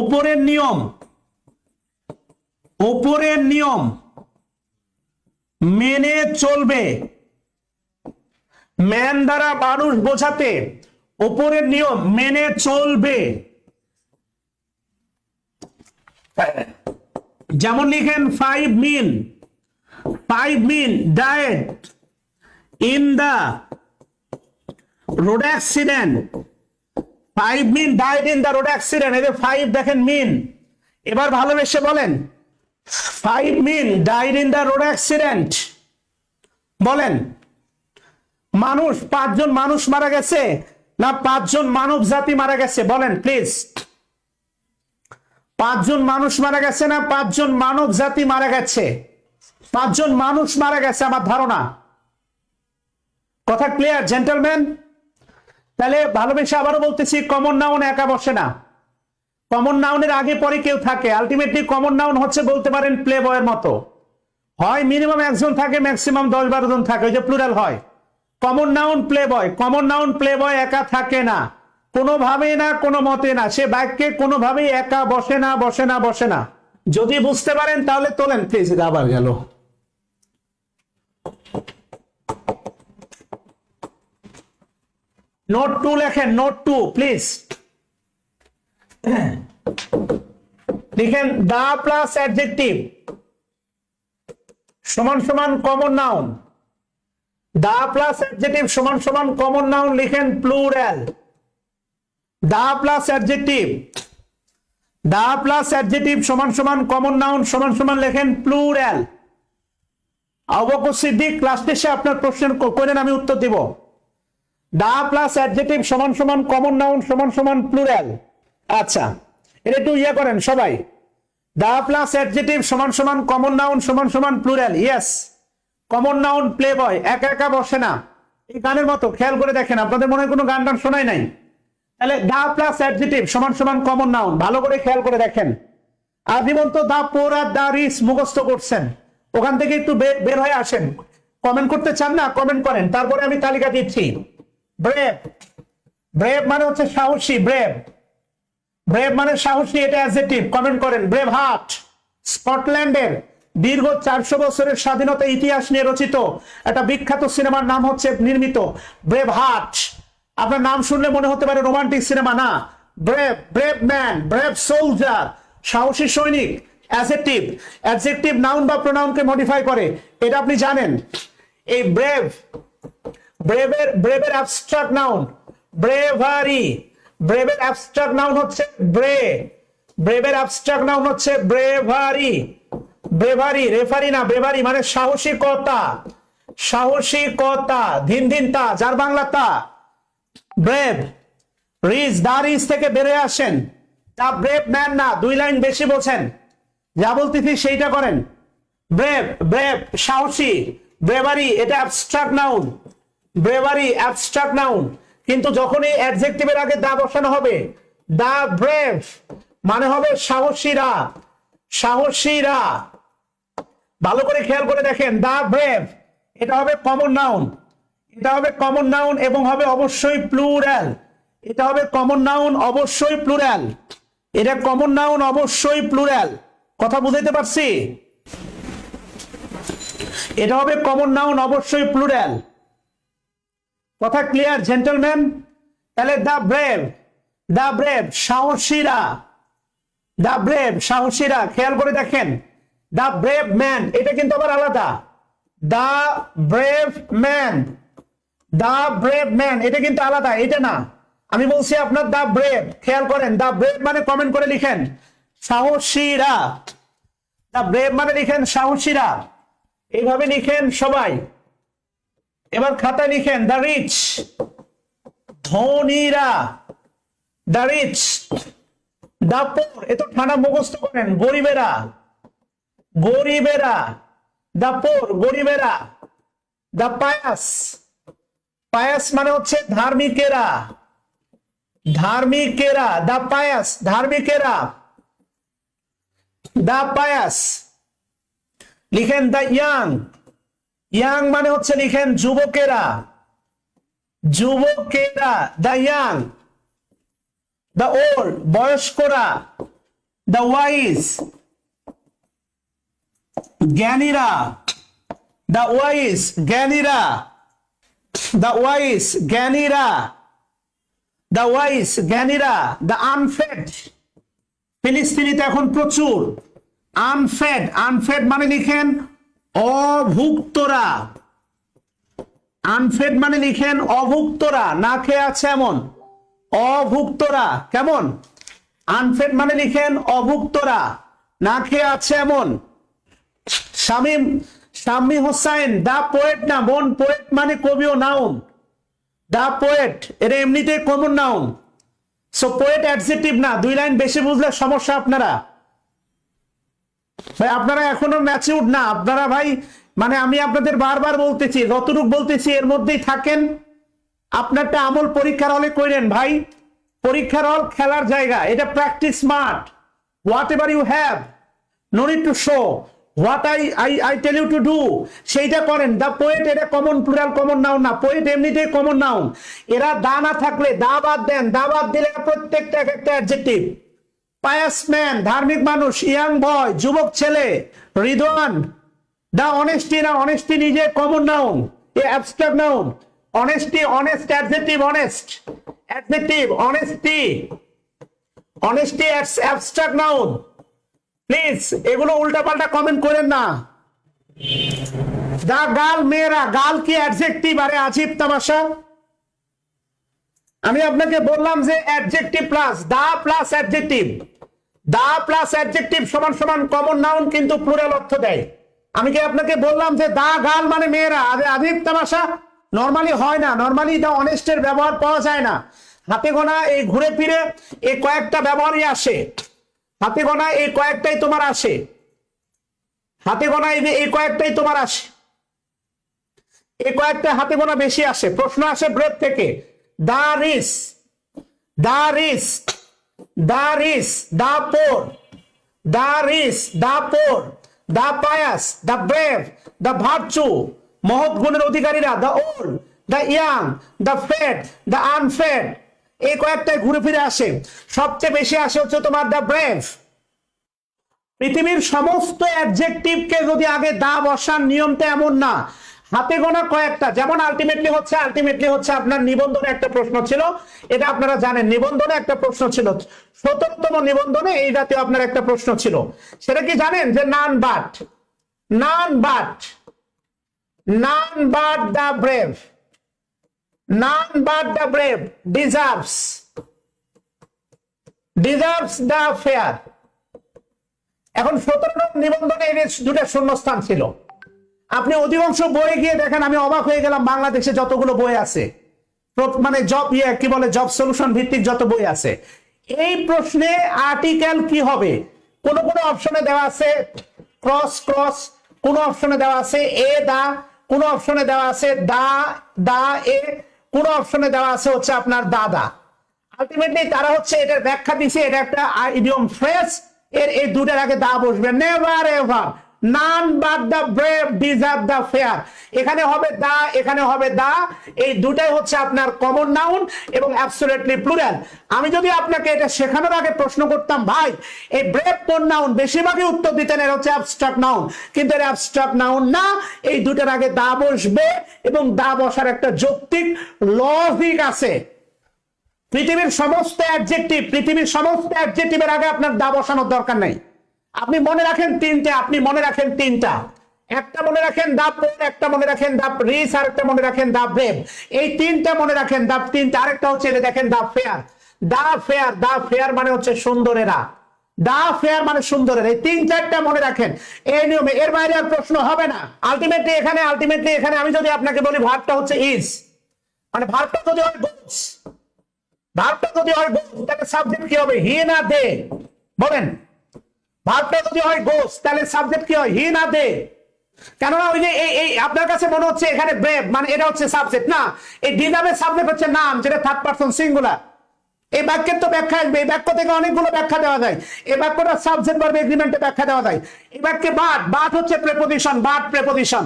S1: উপরের নিয়ম মেনে চলবে। ম্যান দ্বারা মানুষ বোঝাতে উপরের নিয়ম মেনে চলবে। যেমন লিখেন 5 men died in the road accident। 5 men died in the road accident। এই যে 5 দেখেন মিন, এবার ভালোবেসে বলেন 5 men died in the road accident। বলেন মানুষ, 5 জন মানুষ মারা গেছে না 5 জন মানব জাতি মারা গেছে? বলেন প্লিজ। পাঁচজন মানুষ মারা গেছে না পাঁচজন মানব জাতি মারা গেছে? পাঁচজন মানুষ মারা গেছে আমার ধারণা। কথা ক্লিয়ার জেন্টলম্যান? তাহলে ভালোবেসে আবারও বলতেছি, কমন নাউন একা বসে না, কমন নাউনের আগে পরে কেউ থাকে। আলটিমেটলি কমন নাউন হচ্ছে বলতে পারেন প্লে বয়ের মতো, হয় মিনিমাম একজন থাকে, ম্যাক্সিমাম 10-12 জন থাকে, ওই যে প্লুরাল হয়। কমন নাউন প্লে বয়, কমন নাউন প্লে বয় একা থাকে না, কোনোভাবেই না, কোনো মতে না, সে বাক্যে কোনোভাবেই একা বসে না, বসে না, বসে না। যদি বুঝতে পারেন তাহলে তোলেন প্লিজ। আবার গেল। নোট 2 লেখেন, নোট 2 প্লিজ লিখেন। দা প্লাস অ্যাডজেক্টিভ সমান সমান common noun. The plus adjective সমান সমান কমন নাউন লিখেন plural. The plus adjective, the plus adjective সমান সমান কমন নাউন সমান সমান লেখেন প্লুরাল। আবু বকর সিদ্দিক ক্লাস শেষে আপনার প্রশ্ন করেন, আমি উত্তর দিব। দা প্লাস অ্যাডজেক্টিভ সমান সমান কমন নাউন সমান সমান প্লুরাল। আচ্ছা, এটা একটু ইয়ে করেন সবাই। দা প্লাস অ্যাডজেক্টিভ সমান সমান কমন নাউন সমান সমান plural. Yes, common noun play বয় একা একা বসে না। এই গানের মতো খেয়াল করে দেখেন, আপনাদের মনে হয় কোনো গান টান শোনাই নাই। তাহলে দা প্লাস অ্যাডজেক্টিভ সমান সমান কমন নাউন, ভালো করে খেয়াল করে দেখেন। আজীবন তো দা পোর আর দা রিচ মুখস্থ করছেন, ওখান থেকে একটু বের হয়ে আসেন। কমেন্ট করতে চান না, কমেন্ট করেন, তারপরে আমি তালিকা দিচ্ছি। ব্রেভ, ব্রেভ মানে হচ্ছে সাহসী। ব্রেভ, ব্রেভ মানে সাহসী, এটা অ্যাডজেক্টিভ। কমেন্ট করেন। ব্রেভ হার্ট স্কটল্যান্ডের দীর্ঘ 400 বছরের স্বাধীনতা ইতিহাস নিয়ে রচিত একটা বিখ্যাত সিনেমার নাম হচ্ছে নির্মিত ব্রেভ হার্ট। আপনার নাম শুনলে মনে হতে পারে রোমান্টিক সিনেমা, না। Brave, brave man, brave soldier, সাহসী সৈনিক। অ্যাডজেক্টিভ, অ্যাডজেক্টিভ নাউন বা প্রোনাউনকে মডিফাই করে, এটা আপনি জানেন। এই ব্রেভ, ব্রেভের ব্রেভের অ্যাবস্ট্রাক্ট নাউন ব্রেভারি। ব্রেভের অ্যাবস্ট্রাক্ট নাউন হচ্ছে ব্রে, ব্রেভের অ্যাবস্ট্রাক্ট নাউন হচ্ছে ব্রেভারি। ব্রেভারি, রেফারি না, ব্রেভারি মানে সাহসিকতা। সাহসিকতা, ধিন ধিন তা, যার বাংলা তা। ব্রেভ, রিজ, দা রিজ থেকে বেরে আসেন। দা ব্রেভ ম্যান না, 2 লাইন বেশি বলছেন, যা বলতেছি সেইটা করেন। ব্রেভ, ব্রেভ সাহসী। ব্রেভারি এটা abstract noun, bravery abstract noun. কিন্তু যখন এই অ্যাডজেক্টিভের আগে দা বসানো হবে, দা ব্রেভ মানে হবে সাহসীরা, সাহসীরা। ভালো করে খেয়াল করে দেখেন, দা ব্রেভ এটা হবে কমন নাউন, এটা হবে কমন নাউন এবং হবে অবশ্যই প্লুরাল। এটা হবে কমন নাউন অবশ্যই প্লুরাল, এটা কমন নাউন অবশ্যই প্লুরাল। কথা বুঝাইতে পারছি? এটা হবে কমন নাউন অবশ্যই প্লুরাল। কথা ক্লিয়ার জেন্টলম্যান? তাহলে দা ব্রেভ, দা ব্রেভ সাহসীরা, দা ব্রেভ সাহসীরা। খেয়াল করে দেখেন, দা ব্রেভ ম্যান এটা কিন্তু আবার আলাদা। দা ব্রেভ ম্যান, দা ব্রেভ ম্যান এটা কিন্তু আলাদা, এটা না। আমি বলছি আপনার দা ব্রেভ, খেয়াল করেন। দা ব্রেভ মানে কমেন্ট করে লিখেন সাহসীরা। দা ব্রেভ মানে লিখেন সাহসীরা, এইভাবে লিখেন সবাই। এবার খাতায় লিখেন দা রিচ, ধনীরা। দা রিচ, দা পোর এত ঠান্ডা মুখস্থ করেন, গরিবেরা, গরিবেরা। দা পোর গরিবেরা। দা পায়াস, পায়াস মানে হচ্ছে ধার্মিকেরা, ধার্মিকেরা। দা পায়াস ধার্মিকেরা, দা পায়াস। লিখেন দা ইয়াং, ইয়াং মানে হচ্ছে লিখেন যুবকেরা, যুবকেরা। দা ইয়াং, দা ওল্ড বয়স্করা। দা ওয়াইজ জ্ঞানীরা, দা ওয়াইজ জ্ঞানীরা, দা ওয়াইজ জ্ঞানীরা, দা ওয়াইজ জ্ঞানীরা। দা আনফেড, ফিলিস্তিনিতে এখন প্রচুর। আনফেড, আনফেড মানে লিখেন অভুক্তরা, আনফেড মানে লিখেন অভুক্তরা, না খেয়ে আছে এমন, অভুক্তরা। কেমন? আনফেড মানে লিখেন অভুক্তরা, না খেয়ে আছে এমন। শামীম, শাম্মী হোসাইন দা পোয়েট না বোন, পোয়েট মানে কবি ও নাউন। দা পোয়েট এটা এমনিতেই common noun. So poet adjective না, 2 লাইন বেশি বুঝলে সমস্যা আপনারা। ভাই আপনারা এখনো ম্যাচিউরড না আপনারা ভাই, মানে আমি আপনাদের বারবার বলতেছি, যতটুকু বলতেছি এর মধ্যেই থাকেন। আপনারটা আমল পরীক্ষার হলে কইরেন ভাই, পরীক্ষার হল খেলার জায়গা, এটা practice smart. Whatever you have, no need to show, what I tell you to do, সেইটা করেন। দ্য পোয়েট এটা কমন প্লুরাল কমন নাউন না, পোয়েট এমনিতেই কমন নাউন। এরা দা না থাকলে দা বাদ দেন, দা বাদ দিলে প্রত্যেকটা এক একটা অ্যাডজেক্টিভ। পায়াস ম্যান ধার্মিক মানুষ, ইয়াং বয় যুবক ছেলে, রিদওয়ান। দা অনেস্টি না, অনেস্টি নিজে common noun, A abstract noun. Honesty honest adjective, honest adjective, honesty honesty abstract noun. Please এগুলো উল্টাপাল্টা কমেন্ট করেন না। দা গাল মেয়েরা, গাল কি অ্যাডজেক্টিভ? আরে আজীব তামাশা। আমি আপনাকে বললাম যে adjective plus the plus adjective, the plus adjective সমান সমান কমন নাউন কিন্তু প্লুরাল অর্থ দেয়। আমি কি আপনাকে বললাম যে দা গাল মানে মেয়েরা? আরে আজীব তামাশা। নরমালি হয় না, নরমালি দা অনেস্টের ব্যবহার পাওয়া যায় না। হাতে গোনা এই ঘুরে ফিরে এই কয়েকটা ব্যবহারই আসে, হাতে গোনা এই কয়েকটাই তোমার আসে, হাতে গোনা এই কয়েকটাই তোমার আসে, এই কয়েকটা হাতে গোনা বেশি আসে। প্রশ্ন আসে ব্রেভ থেকে। The rich, the rich, the rich, the poor, the rich, the poor, the pious, the brave, the virtue, মহৎ গুণের অধিকারীরা, the old, the young, the fed, the unfed, এই কয়েকটাই ঘুরে ফিরে আসে। সবচেয়ে বেশি আসে হচ্ছে তোমার দা ব্রেভ। পৃথিবীর সমস্ত অ্যাডজেক্টিভকে যদি আগে দা বসান, নিয়মটা এমন না, হাতে গোনা কয়েকটা। যেমন আলটিমেটলি হচ্ছে আপনার নিবন্ধনে একটা প্রশ্ন ছিল, এটা আপনারা জানেন, নিবন্ধনে একটা প্রশ্ন ছিল, 17তম নিবন্ধনে এই জাতীয় আপনার একটা প্রশ্ন ছিল। সেটা কি জানেন? যে none but, none but, none but the brave, none but the brave deserves, deserves the fair. এখন 17 নং নিবন্ধনে এই দুটো শূন্যস্থান ছিল। আপনি অধিকাংশ বই গিয়ে দেখেন, আমি অবাক হয়ে গেলাম, বাংলাদেশে যতগুলো বই আছে, মানে জব কি বলে জব সলিউশন ভিত্তিক যত বই আছে, এই প্রশ্নে আর্টিকেল কি হবে? কোন কোন অপশনে দেওয়া আছে ক্রস ক্রস, কোন অপশনে দেওয়া আছে এ দা, কোন অপশনে দেওয়া আছে দা দা এ, কোন অপশনে দেওয়া আছে হচ্ছে আপনার দাদা। আলটিমেটলি তারা হচ্ছে এটার ব্যাখ্যা দিছে, এটা একটা ইডিয়ম ফ্রেজ, এর এই দুটার আগে দা বসবে, never ever. None but the brave deserve the fair, এখানে হবে দা, এখানে হবে দা, এই দুটাই হচ্ছে আপনার কমন নাউন এবং অ্যাবসলিউটলি প্লুরাল। আমি যদি আপনাকে এটা শেখানোর আগে প্রশ্ন করতাম, ভাই এই ব্রেভ কোন নাউন, বেশিরভাগই উত্তর দিতেন এর হচ্ছে অ্যাবস্ট্রাক্ট নাউন, কিন্তু এর অ্যাবস্ট্রাক্ট নাউন না। এই দুটার আগে দা বসবে এবং দা বসার একটা যৌক্তিক লজিক আছে। পৃথিবীর সমস্ত অ্যাডজেক্টিভ, পৃথিবীর সমস্ত অ্যাডজেক্টিভের আগে আপনার দা বসানোর দরকার নাই। আপনি মনে রাখেন তিনটা, আপনি মনে রাখেন তিনটা, একটা মনে রাখেন দা পোর, একটা মনে রাখেন দা রিস, আর একটা মনে রাখেন দা ব্রেভ। এই তিনটা মনে রাখেন, দা তিনটা। আরেকটা হচ্ছে এটা দেখেন the fair, the fair, the fair মানে হচ্ছে সুন্দরেরা, দা ফেয়ার মানে সুন্দরেরা। এই তিন চারটা মনে রাখেন এই নিয়মে, এর বাইরে আর প্রশ্ন হবে না। আলটিমেটলি এখানে আমি যদি আপনাকে বলি ভার্বটা হচ্ছে ইজ, মানে ভার্বটা যদি হয় গোস, ভার্বটা যদি হয় গোস, তাহলে সাবজেক্ট কি হবে? হি না দে? বলেন, ভার্বটা যদি হয় গোস তাহলে সাবজেক্ট কি হয়? হি না দে? কেননা ওই যে এই আপনার কাছে মনে হচ্ছে এখানে ব্রেভ মানে এটা হচ্ছে সাবজেক্ট, না, এই ডিজার্ভের সাবজেক্ট হচ্ছে নাম, যেটা থার্ড পারসন সিঙ্গুলার। এই বাক্যের তো ব্যাখ্যা আসবে, এই বাক্য থেকে অনেকগুলো ব্যাখ্যা দেওয়া যায়। এই বাক্যটা সাবজেক্ট ভার্ব এগ্রিমেন্টে ব্যাখ্যা দেওয়া যায়। এই বাক্যে বাট, বাট হচ্ছে প্রেপোজিশন, বাট প্রেপোজিশন।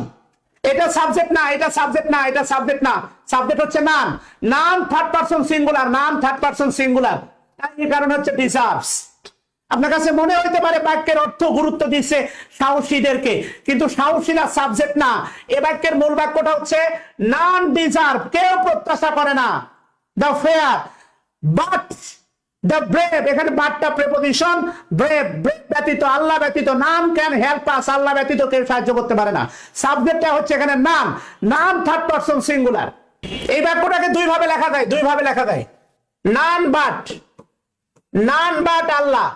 S1: এটা সাবজেক্ট না, এটা সাবজেক্ট না, এটা সাবজেক্ট না, সাবজেক্ট হচ্ছে নাম, নাম থার্ড পারসন সিঙ্গুলার, নাম থার্ড পারসন সিঙ্গুলার। এই কারণ হচ্ছে ডিজার্ভস। আপনার কাছে মনে হইতে পারে বাক্যের অর্থ গুরুত্ব দিচ্ছে সাহসীদেরকে, কিন্তু সাহসীরা সাবজেক্ট না। এ বাক্যের মূল বাক্যটা হচ্ছে নান ডিজার্ভ, কেউ প্রত্যাশা করে না, the fair but the brave. এখানে বাটটা প্রেপোজিশন, ব্রেভ, ব্রেভ ব্যতীত, আল্লাহ ব্যতীত, নাম ক্যান হেল্প আস, আল্লাহ ব্যতীত কেউ সাহায্য করতে পারে না। সাবজেক্টটা হচ্ছে এখানে নাম, নাম থার্ড পারসন সিঙ্গুলার। এই বাক্যটাকে দুই ভাবে লেখা যায়, দুই ভাবে লেখা যায়। নান but, none but Allah,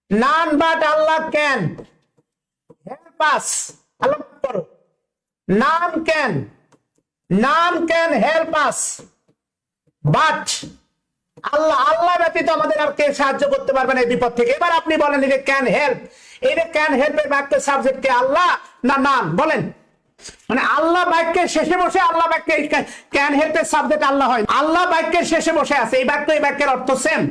S1: none but Allah can help us. Allah করো, none can help us, but আল্লাহ, আল্লাহ ব্যতীত আমাদের আর কে সাহায্য করতে পারবে না এই বিপদ থেকে। এবার আপনি বলেন এই যে ক্যান হেল্প, এই যে ক্যান হেল্পের বাক্যের সাবজেক্ট কে, আল্লাহ না নাম? বলেন। মানে আল্লাহ বাক্যের শেষে বসে, আল্লাহ বাক্যে ক্যান হেল্পের সাবজেক্ট আল্লাহ হয়, আল্লাহ বাক্যের শেষে বসে আছে, এই বাক্য এই বাক্যের অর্থ সেম।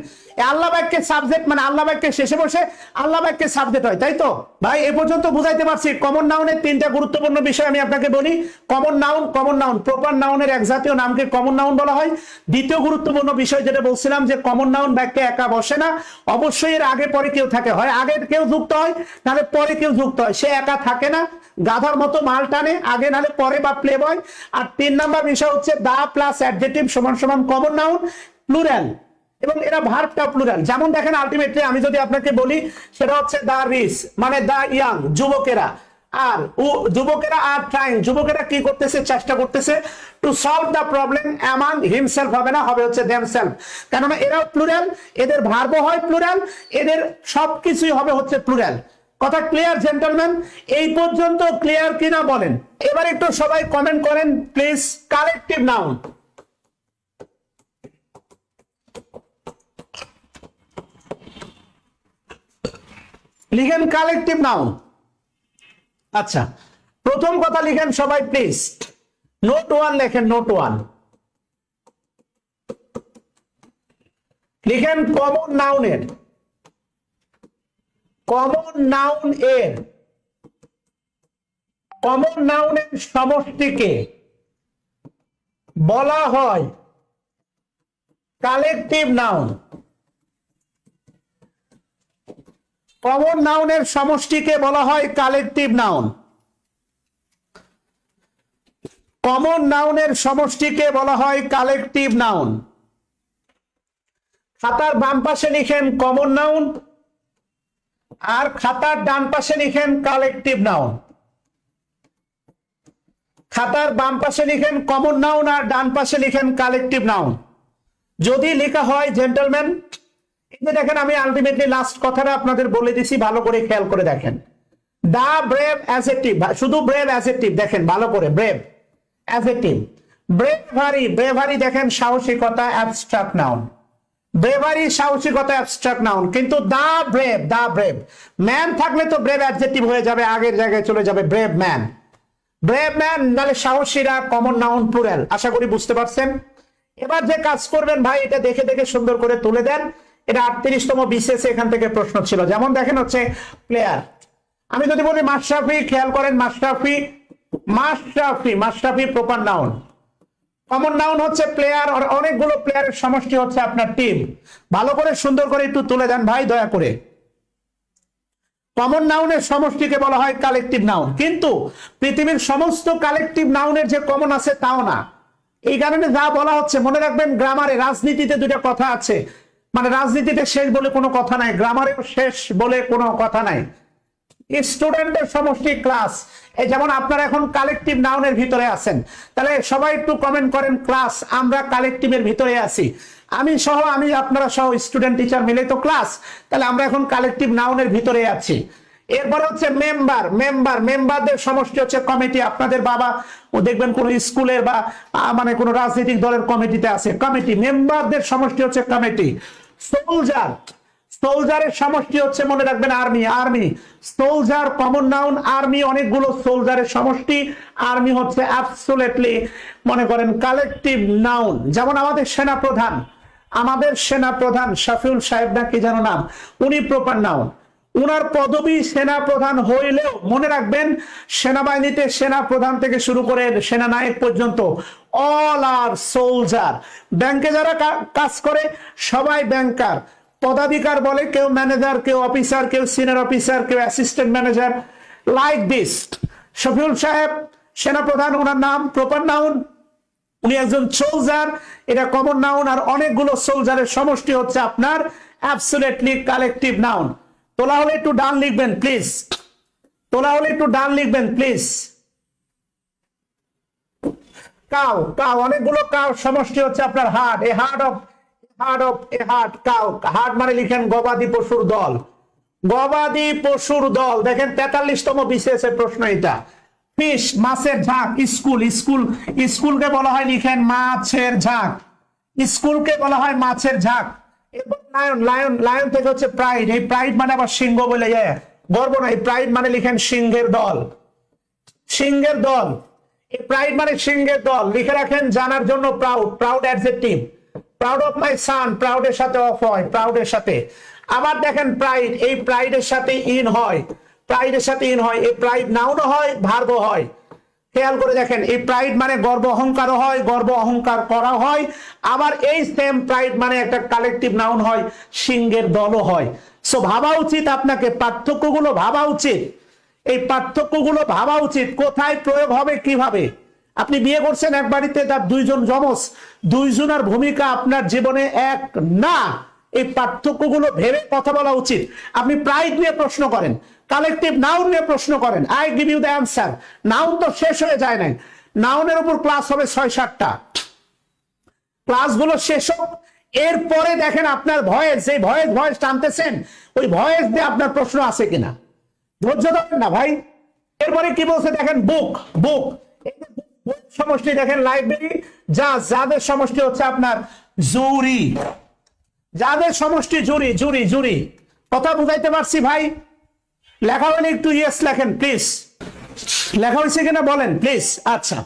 S1: আল্লাহ বাক্যের সাবজেক্ট মানে আল্লাহ বাক্যের শেষে বসে আল্লাহ বাক্যের সাবজেক্ট হয়, তাই তো ভাই? এ পর্যন্ত বুঝাইতে পারছি। কমন নাউনের তিনটা গুরুত্বপূর্ণ বিষয় আমি আপনাকে বলি। কমন নাউন, প্রপার নাউনের এক জাতীয় নামকে কমন নাউন বলা হয়। দ্বিতীয় গুরুত্বপূর্ণ বিষয় যেটা বলছিলাম যে কমন নাউন বাক্যে একা বসে না, অবশ্যই এর আগে পরে কেউ থাকে, হয় আগে কেউ যুক্ত হয় নাহলে পরে কেউ যুক্ত হয়, সে একা থাকে না, গাধার মতো মাল টানে, আগে নাহলে পরে বা প্লে বয়। আর 3 নাম্বার বিষয় হচ্ছে দা প্লাস অ্যাডজেক্টিভ সমান সমান কমন নাউন প্লুরাল, এবং এরা ভার্বটা প্লুরাল। যেমন দেখেন আলটিমেটলি আমি যদি আপনাকে বলি সেটা হচ্ছে দা রিচ মানে দা ইয়াং, যুবকেরা, আর যুবকেরা আর ট্রাইং, যুবকেরা কি করতেছে, চেষ্টা করতেছে to solve the problem among himself, হবে না, হবে হচ্ছে দেমসেলফ, কেননা এরাও প্লুরাল, এদের ভার্বও হয় প্লুরাল, এদের সবকিছুই হবে হচ্ছে প্লুরাল। কথা ক্লিয়ার জেন্টলম্যান? এই পর্যন্ত ক্লিয়ার কিনা বলেন? এবার একটু সবাই কমেন্ট করেন প্লিজ। কালেকটিভ নাউন, লিখেন কালেকটিভ নাউন। আচ্ছা, প্রথম কথা লিখেন সবাই প্লিজ, নোট 1 লেখেন, নোট 1 লিখেন। কমন নাউনের, কমন নাউন এর, কমন নাউনের সমষ্টিকে বলা হয় কালেকটিভ নাউন। কমন নাউনের সমষ্টিকে বলা হয় কালেকটিভ নাউন। কমন নাউনের সমষ্টিকে বলা হয় কালেকটিভ নাউন। খাতার বাম পাশে লিখেন কমন নাউন, আর খাতার ডান পাশে লিখেন কালেকটিভ নাউন। খাতার বাম পাশে লিখেন কমন নাউন আর ডান পাশে লিখেন কালেকটিভ নাউন। যদি লেখা হয় জেন্টলম্যান, এই যে দেখেন আমি আলটিমেটলি লাস্ট কথাটা আপনাদের বলে দিছি, ভালো করে খেয়াল করে দেখেন। দা ব্রেভ অ্যাডজেক্টিভ, শুধু ব্রেভ অ্যাডজেক্টিভ, দেখেন ভালো করে, ব্রেভ অ্যাডজেক্টিভ। ব্রেভারি, ব্রেভারি দেখেন সাহসিকতা, অ্যাবস্ট্রাক্ট নাউন। ব্রেভারি সাহসিকতা, অ্যাবস্ট্রাক্ট নাউন। কিন্তু দা ব্রেভ, দা ব্রেভ, ম্যান থাকলে তো ব্রেভ অ্যাডজেক্টিভ হয়ে যাবে, আগের জায়গায় চলে যাবে ব্রেভ ম্যান। ব্রেভ ম্যান নালে সাহসীরা, কমন নাউন প্লুরাল। আশা করি বুঝতে পারছেন। এবার যে কাজ করবেন ভাই, এটা দেখে দেখে সুন্দর করে তুলে দেন। এটা 38তম বিসিএস এখান থেকে প্রশ্ন ছিল। যেমন দেখেন হচ্ছে প্লেয়ার, আমি যদি বলি মাশরাফি, খেয়াল করেন Mashrafe, Mashrafe, Mashrafe proper noun. Common noun হচ্ছে প্লেয়ার, আর অনেকগুলো প্লেয়ারের সমষ্টি হচ্ছে আপনার টিম। ভালো করে সুন্দর করে একটু তুলে দেন ভাই দয়া করে। কমন নাউনের সমষ্টিকে বলা হয় কালেকটিভ নাউন, কিন্তু পৃথিবীর সমস্ত কালেকটিভ নাউনের যে কমন আছে তাও না। এই কারণে যা বলা হচ্ছে মনে রাখবেন, গ্রামারে, রাজনীতিতে দুইটা কথা আছে, মানে রাজনীতিতে শেষ বলে কোনো কথা নাই, গ্রামারেও শেষ বলে কোনো কথা নাই। স্টুডেন্টের সমষ্টি ক্লাস, এই যেমন আপনারা এখন কালেকটিভ নাউনের ভিতরে আছেন, তাহলে সবাই একটু কমেন্ট করেন ক্লাস, আমরা কালেকটিভের ভিতরে আছি, আমি সহ, আমি আপনারা সহ স্টুডেন্ট টিচার মিলে তো ক্লাস, তাহলে আমরা এখন কালেকটিভ নাউনের ভিতরে আছি। এরপর হচ্ছে মেম্বার, মেম্বার, মেম্বারদের সমষ্টি হচ্ছে কমিটি। আপনাদের বাবা ও দেখবেন কোন স্কুলের বা মানে কোন রাজনৈতিক দলের কমিটিতে আছে, কমিটি। মেম্বারদের সমষ্টি হচ্ছে কমিটি। সোলজার, সোলজারের সমষ্টি হচ্ছে মনে রাখবেন army, army. Soldier common noun, army অনেকগুলো সোলজারের সমষ্টি, আর্মি হচ্ছে অ্যাবসলিউটলি মনে করেন কালেকটিভ নাউন। যেমন আমাদের সেনাপ্রধান, আমাদের সেনাপ্রধান শফিউল সাহেব না কি যেন নাম, উনি প্রপার নাউন। উনার পদবী সেনাপ্রধান হইলেও মনে রাখবেন সেনাবাহিনীতে সেনাপ্রধান থেকে শুরু করে সেনানায়ক পর্যন্ত অল আর সোলজার। ব্যাংকে যারা কাজ করে সবাই ব্যাংকার। পদাধিকার বলে কেউ ম্যানেজার, কেউ অফিসার, কেউ সিনিয়র অফিসার, কেউ assistant manager, like this. Shafiul সাহেব সেনাপ্রধান, ওনার নাম প্রপার নাউন, উনি একজন সোলজার, এটা কমন নাউন। আর অনেকগুলো সোলজারের সমষ্টি হচ্ছে আপনার অ্যাবসলিউটলি কালেকটিভ নাউন। তোলা হলে একটু ডান লিখবেন প্লিজ, তোলা হলে একটু ডান লিখবেন প্লিজ। কাউ, কাউ অনেকগুলো কাউ সমষ্টি হচ্ছে আপনার hard, A hard of, hard of A hard cow. Hard মানে লিখেন গবাদি পশুর দল, গবাদি পশুর দল। দেখেন 43তম বিসিএস এর প্রশ্ন এটা। ফিশ মাছের ঝাঁক, স্কুল, স্কুল, স্কুলকে বলা হয় লিখেন মাছের ঝাঁক, স্কুলকে বলা হয় মাছের ঝাঁক। এরপর লায়ন, লায়ন লায়ন থেকে হচ্ছে প্রাইড। এই প্রাইড মানে আবার সিংহ বলে গর্ব না, এই প্রাইড মানে লিখেন সিংহের দল, সিংহের দল। এই প্রাইড মানে সিংহের দল, লিখে রাখেন জানার জন্য proud, proud adjective. Proud of my son, প্রাউডের সাথে অফ হয়, প্রাউডের সাথে। আবার দেখেন প্রাইড, এই প্রাইডের সাথে ইন হয়, প্রাইডের সাথে ইন হয়। এই প্রাইড নাউনও হয়, ভার্বও হয়। খেয়াল করে দেখেন, এই প্রাইড মানে গর্ব অহংকারও হয়, গর্ব অহংকার করা হয়। আবার এই সেম প্রাইড মানে একটা কালেকটিভ নাউন হয়, সিংহের দলও হয়। সো ভাবা উচিত আপনাকে, পার্থক্যগুলো ভাবা উচিত, এই পার্থক্যগুলো ভাবা উচিত কোথায় প্রয়োগ হবে, কিভাবে। আপনি বিয়ে করছেন এক বাড়িতে, তার দুইজন যমজ, দুইজনের ভূমিকা আপনার জীবনে এক না। এই পার্থক্যগুলো ভেবে কথা বলা উচিত। আপনি প্রাইড নিয়ে প্রশ্ন করেন, কালেকটিভ নাউন নিয়ে প্রশ্ন করেন, I give you the answer. Noun তো শেষ হয়ে যায় নাই, নাউনের উপর ক্লাস হবে 6-7টা। ক্লাসগুলো শেষ হোক, এরপরে দেখেন আপনার ভয়েস, যে ভয়েস টানতেছেন, ওই ভয়েস দিয়ে আপনার প্রশ্ন আছে কিনা। ধৈর্য ধরেন না ভাই। এরপরে কি বলছে দেখেন, বুক, বুক সমষ্টি দেখেন লাইব্রেরি, যাদের সমষ্টি হচ্ছে আপনার জুরি, যাদের সমষ্টি জুরি, জুরি জুরি। কথা বুঝাইতে পারছি ভাই? লেখা হলে একটু ইয়েস লেখেন প্লিজ, লেখা হয়েছে কিনা বলেন প্লিজ। আচ্ছা,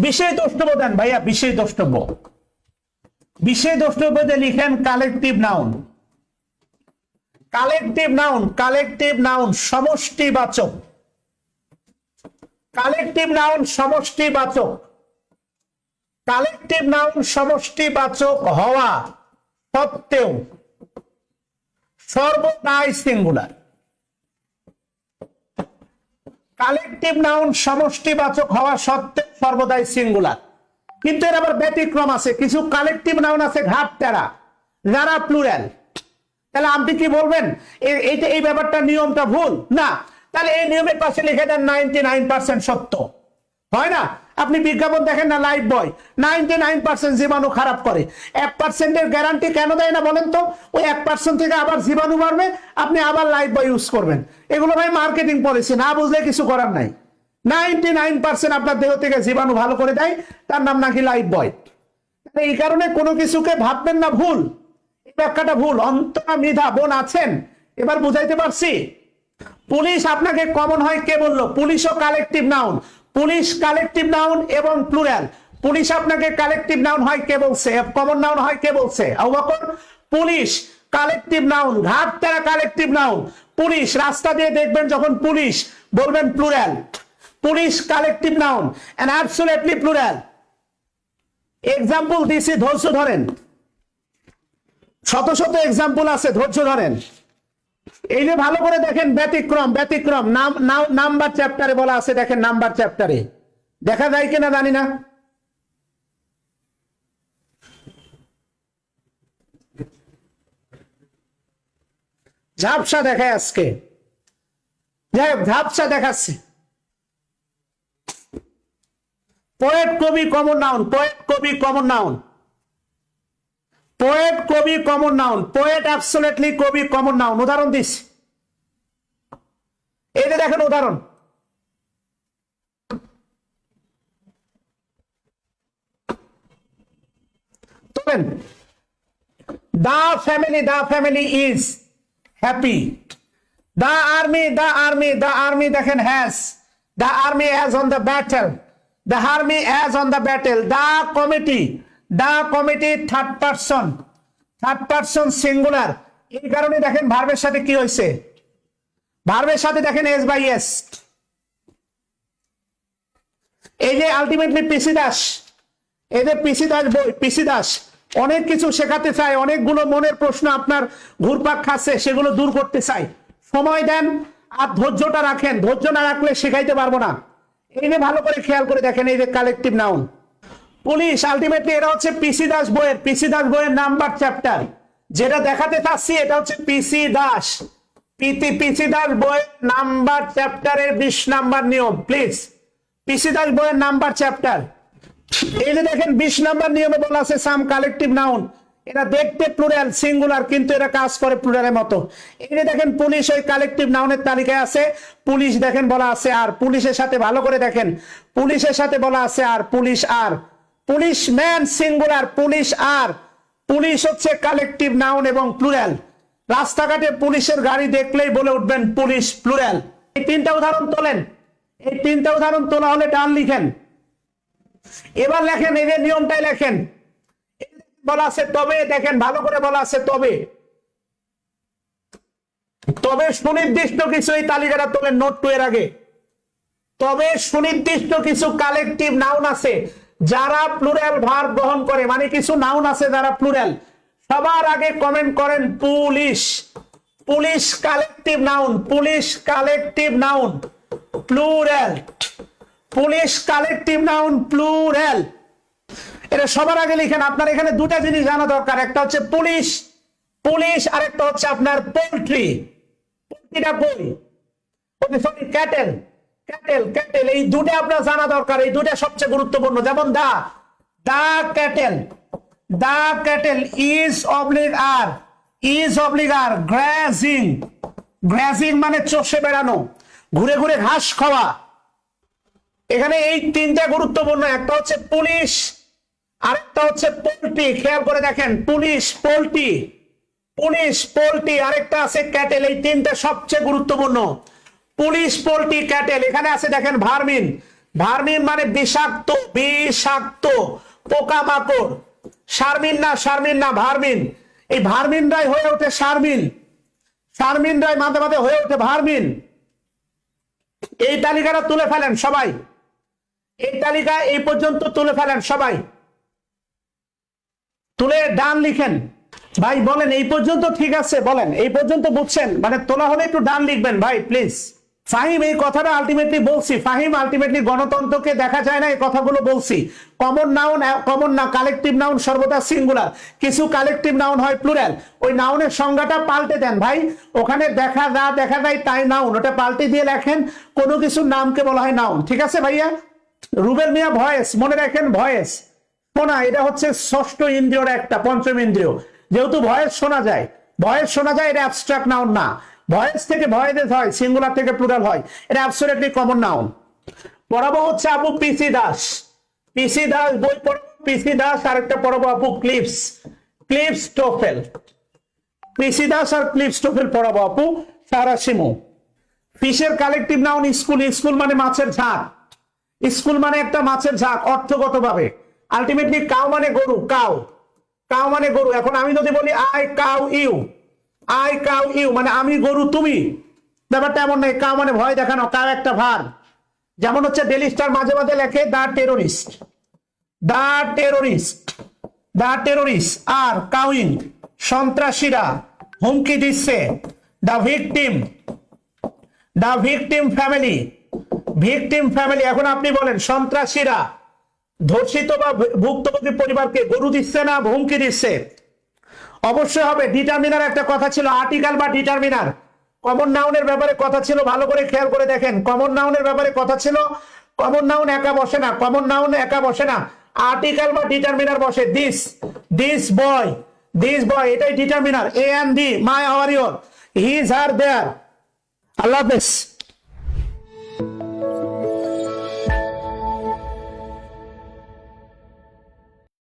S1: বিশেষ দ্রষ্টব্য দেন ভাইয়া, বিশেষ দ্রষ্টব্য, বিশেষ দ্রষ্টব্য দিয়ে লিখেন collective noun, collective noun, collective noun সমষ্টিবাচক, কালেকটিভ নাউন সমষ্টিবাচক, কালেকটিভ নাউন সমষ্টিবাচক হওয়া সত্ত্বেও সর্বদাই সিঙ্গুলার। কালেকটিভ নাউন সমষ্টিবাচক হওয়া সত্ত্বেও সর্বদাই সিঙ্গুলার। কিন্তু এর আবার ব্যতিক্রম আছে, কিছু কালেকটিভ নাউন আছে ঘাট তেরা, যারা প্লুরাল। তাহলে আপনি কি বলবেন এই ব্যাপারটা, নিয়মটা ভুল না? তাহলে এই নিয়মের পাশে লিখে দেন 99% সত্য। হয় না? আপনি বিজ্ঞাপন দেখেন না, লাইফ বয় 99% জীবাণু খারাপ করে, 1%-এর গ্যারান্টি কেন দেয় না বলেন তো? ওই 1% থেকে আবার জীবাণু বাড়বে, আপনি আবার লাইফ বয় ইউজ করবেন। এগুলো ভাই মার্কেটিং পলিসি, না বুঝলে কিছু করার নাই। 99% আপনার দেহ থেকে জীবাণু ভালো করে দেয়, তার নাম নাকি লাইফ বয়। এই কারণে কোনো কিছুকে ভাববেন না ভুল, এই ব্যাখ্যাটা ভুল। অন্তরা মৃধা বোন আছেন? এবার বুঝাইতে পারছি? পুলিশ আপনাকে কমন হয় কে বললো? পুলিশও collective noun, police collective noun এবং প্লুরাল। পুলিশ আপনাকে কালেকটিভ নাউন হয় কে বলছে? কমন নাউন হয় কে বলছে? Abu Bakr. Police collective noun, ঘাট তারা কালেকটিভ নাউন। পুলিশ, রাস্তা দিয়ে দেখবেন যখন পুলিশ, বলবেন plural. Police collective noun and absolutely plural. Example দিছি, ধৈর্য ধরেন, শত শত এক্সাম্পল আছে, ধৈর্য ধরেন। এই যে ভালো করে দেখেন, ব্যতিক্রম, ব্যতিক্রম নাম্বার চ্যাপ্টারে বলা আছে, দেখেন নাম্বার চ্যাপ্টারে দেখা যায় কিনা জানি না। ঝাপসা দেখায় আজকে, যাই হোক ঝাপসা দেখাচ্ছে। পোয়েট কবি কমন নাউন, পোয়েট কবি কমন নাউন, পোয়েট কবি কমন নাউন, পোয়েট অ্যাবসলিউটলি কবি কমন নাউন। উদাহরণ দিস, এই যে দেখেন উদাহরণ, তোলেন। The family is happy. The army দেখেন has, the army has on the battle, the army has on the battle. The committee third person singular. এই কারণে দেখেন ভার্বের সাথে কি হয়েছে, ভার্বের সাথে দেখেন এস বাই এস। এই যে আলটিমেটলি পিসি দাস, এই যে পিসি দাস বই, পিসি দাস অনেক কিছু শেখাতে চায়, অনেকগুলো মনের প্রশ্ন আপনার ঘুরপাক খাচ্ছে, সেগুলো দূর করতে চাই। সময় দেন আর ধৈর্যটা রাখেন, ধৈর্য না রাখলে শেখাইতে পারবো না। এই যে ভালো করে খেয়াল করে দেখেন, এই যে কালেকটিভ নাউন পুলিশ, আলটিমেটলি এটা হচ্ছে পিসি দাস বইয়ের, পিসি দাস বইয়ের নাম্বার চ্যাপ্টার। যেটা দেখাতে চাচ্ছি এটা হচ্ছে পিসি দাস, পিসি দাস বইয়ের নাম্বার চ্যাপ্টারের 20 নাম্বার নিয়ম। প্লিজ, পিসি দাস বইয়ের নাম্বার চ্যাপ্টার। এই যে দেখেন 20 নাম্বার নিয়মে বলা আছে সাম কালেকটিভ নাউন, এটা দেখতে প্লুরাল সিঙ্গুলার, কিন্তু এরা কাজ করে প্লুরালের মতো। এই যে দেখেন পুলিশ, ওই কালেকটিভ নাউনের তালিকায় আছে, পুলিশ দেখেন বলা আছে আর, পুলিশের সাথে ভালো করে দেখেন, পুলিশের সাথে বলা আছে আর, পুলিশ আর, পুলিশম্যান সিঙ্গুলার, পুলিশ আর, পুলিশ হচ্ছে কালেকটিভ নাউন এবং প্লুরাল। রাস্তাঘাটে পুলিশের গাড়ি দেখলেই বলে উঠবেন পুলিশ, প্লুরাল। এই তিনটা উদাহরণ তোলেন, এই তিনটা উদাহরণ তোলা হলে ডান লিখেন। এবার লেখেন, এই যে নিয়মটাই লেখেন। বলা আছে তবে, দেখেন ভালো করে বলা আছে তবে। তবে সুনির্দিষ্ট কিছু, এই তালিকাটা তোলেন নোট 2 এর আগে। তবে সুনির্দিষ্ট কিছু কালেকটিভ নাউন আছে যারা প্লুরাল ভার্ব গ্রহণ করে, মানে কিছু নাউন আছে যারা প্লুরাল। সবার আগে কমেন্ট করেন police. Police collective noun, police collective noun plural, police collective noun plural. এটা সবার আগে লিখেন। আপনার এখানে দুটা জিনিস জানা দরকার, একটা হচ্ছে পুলিশ, পুলিশ, আর একটা হচ্ছে আপনার পোল্ট্রি। পোল্ট্রিটা বই, সরি ক্যাটেল, ক্যাটেল, ক্যাটেল, এই দুটো আপনার জানা দরকার। এই দুটো সবচেয়ে গুরুত্বপূর্ণ। যেমন the, the cattle, the cattle is oblique are, is oblique are grazing, grazing মানে চষে বেড়ানো, ঘুরে ঘুরে ঘাস খাওয়া। এখানে এই তিনটা গুরুত্বপূর্ণ। একটা হচ্ছে পুলিশ, আরেকটা হচ্ছে পোল্ট্রি। খেয়াল করে দেখেন, পুলিশ, পোল্ট্রি, পুলিশ, পোল্ট্রি, আরেকটা আছে ক্যাটেল। এই তিনটা সবচেয়ে গুরুত্বপূর্ণ। Police, poultry, cattle. এখানে আছে দেখেন ভার্মিন, ভার্মিন মানে বিষাক্ত, বিষাক্ত পোকামাকড়। শারমিন না, শারমিন না, ভার্মিন। এই ভার্মিনরাই হয়ে ওঠে শারমিন, শারমিনরাই মাঝে মাঝে হয়ে ওঠে ভার্মিন। এই তালিকাটা তুলে ফেলেন সবাই, এই তালিকা এই পর্যন্ত তুলে ফেলেন সবাই, তুলে ডান লিখেন। ভাই বলেন এই পর্যন্ত ঠিক আছে? বলেন এই পর্যন্ত বুঝছেন? মানে তোলা হলে একটু ডান লিখবেন ভাই প্লিজ। ফাহিম এই কথাটা আলটিমেটলি বলছি, ফাহিম আলটিমেটলি গণতন্ত্রকে দেখা যায় না, এই কথাগুলো বলছি। কমন নাউন, কমন না, কালেকটিভ নাউন সর্বদা সিঙ্গুলার, কিছু কালেকটিভ নাউন হয় প্লুরাল। ওই নাউনের সংজ্ঞাটা পাল্টে দেন ভাই। ওখানে দেখা যায় তাই নাউন, ওটা পাল্টে দিয়ে লেখেন কোনো কিছু নামকে বলা হয় নাউন। ঠিক আছে ভাইয়া? রুবেল মিয়া ভয়েস, মনে রাখেন ভয়েস শোনা, এটা হচ্ছে ষষ্ঠ ইন্দ্রিয়র একটা, পঞ্চম ইন্দ্রিয়। যেহেতু ভয়েস শোনা যায়, ভয়েস শোনা যায়, এটা অ্যাবস্ট্রাক্ট নাউন না। ভয়েস থেকে ভয়েস হয়, সিঙ্গুলার থেকে প্লুরাল হয়, এটা অ্যাবসলিউটলি কমন নাউন। পড়াবো হচ্ছে আপু পিসি দাস, পিসি দাস বই পড়াবো, পিসি দাস। আরেকটা পড়াবো আপু Cliffs, Cliffs TOEFL, PC Das আর ক্লিপস টোফেল পড়াবো আপু সারা শিমু। ফিশের কালেকটিভ নাউন স্কুল, স্কুল মানে মাছের ঝাঁক, স্কুল মানে একটা মাছের ঝাঁক অর্থগতভাবে। আলটিমেটলি কাউ মানে গরু, কাউ, কাউ মানে গরু। এখন আমি যদি বলি I cow you, I cow you মানে আমি গরু তুমি, ব্যাপারটা এমন নেই। কাউ মানে ভয় দেখানো, কাউ একটা ভার। যেমন হচ্ছে ডেইলি স্টার মাঝে মাঝে লেখে দা টেরোরিস্ট, দা টেরোরিস্ট, দা টেরোরিস্ট। আর কাউইং সন্ত্রাসীরা, হুমকি দিচ্ছে। দা ভিকটিম, দা ভিকটিম ফ্যামিলি, ভিকটিম ফ্যামিলি। এখন আপনি বলেন সন্ত্রাসীরা ধর্ষিত বা ভুক্তভোগী পরিবারকে গরু দিচ্ছে না হুমকি দিচ্ছে? অবশ্যই হবে। ডিটারমিনার একটা কথা ছিল, আর্টিকেল বা ডিটারমিনার। কমন নাউনের ব্যাপারে কথা ছিল, ভালো করে খেয়াল করে দেখেন। কমন নাউনের ব্যাপারে কথা ছিল, কমন নাউন একা বসে না, কমন নাউন একা বসে না, আর্টিকেল বা ডিটারমিনার বসে। This, this boy, this boy, এটাই determiner. A and the, my, how are you, he is, her, there. আল্লাহ হাফেজ।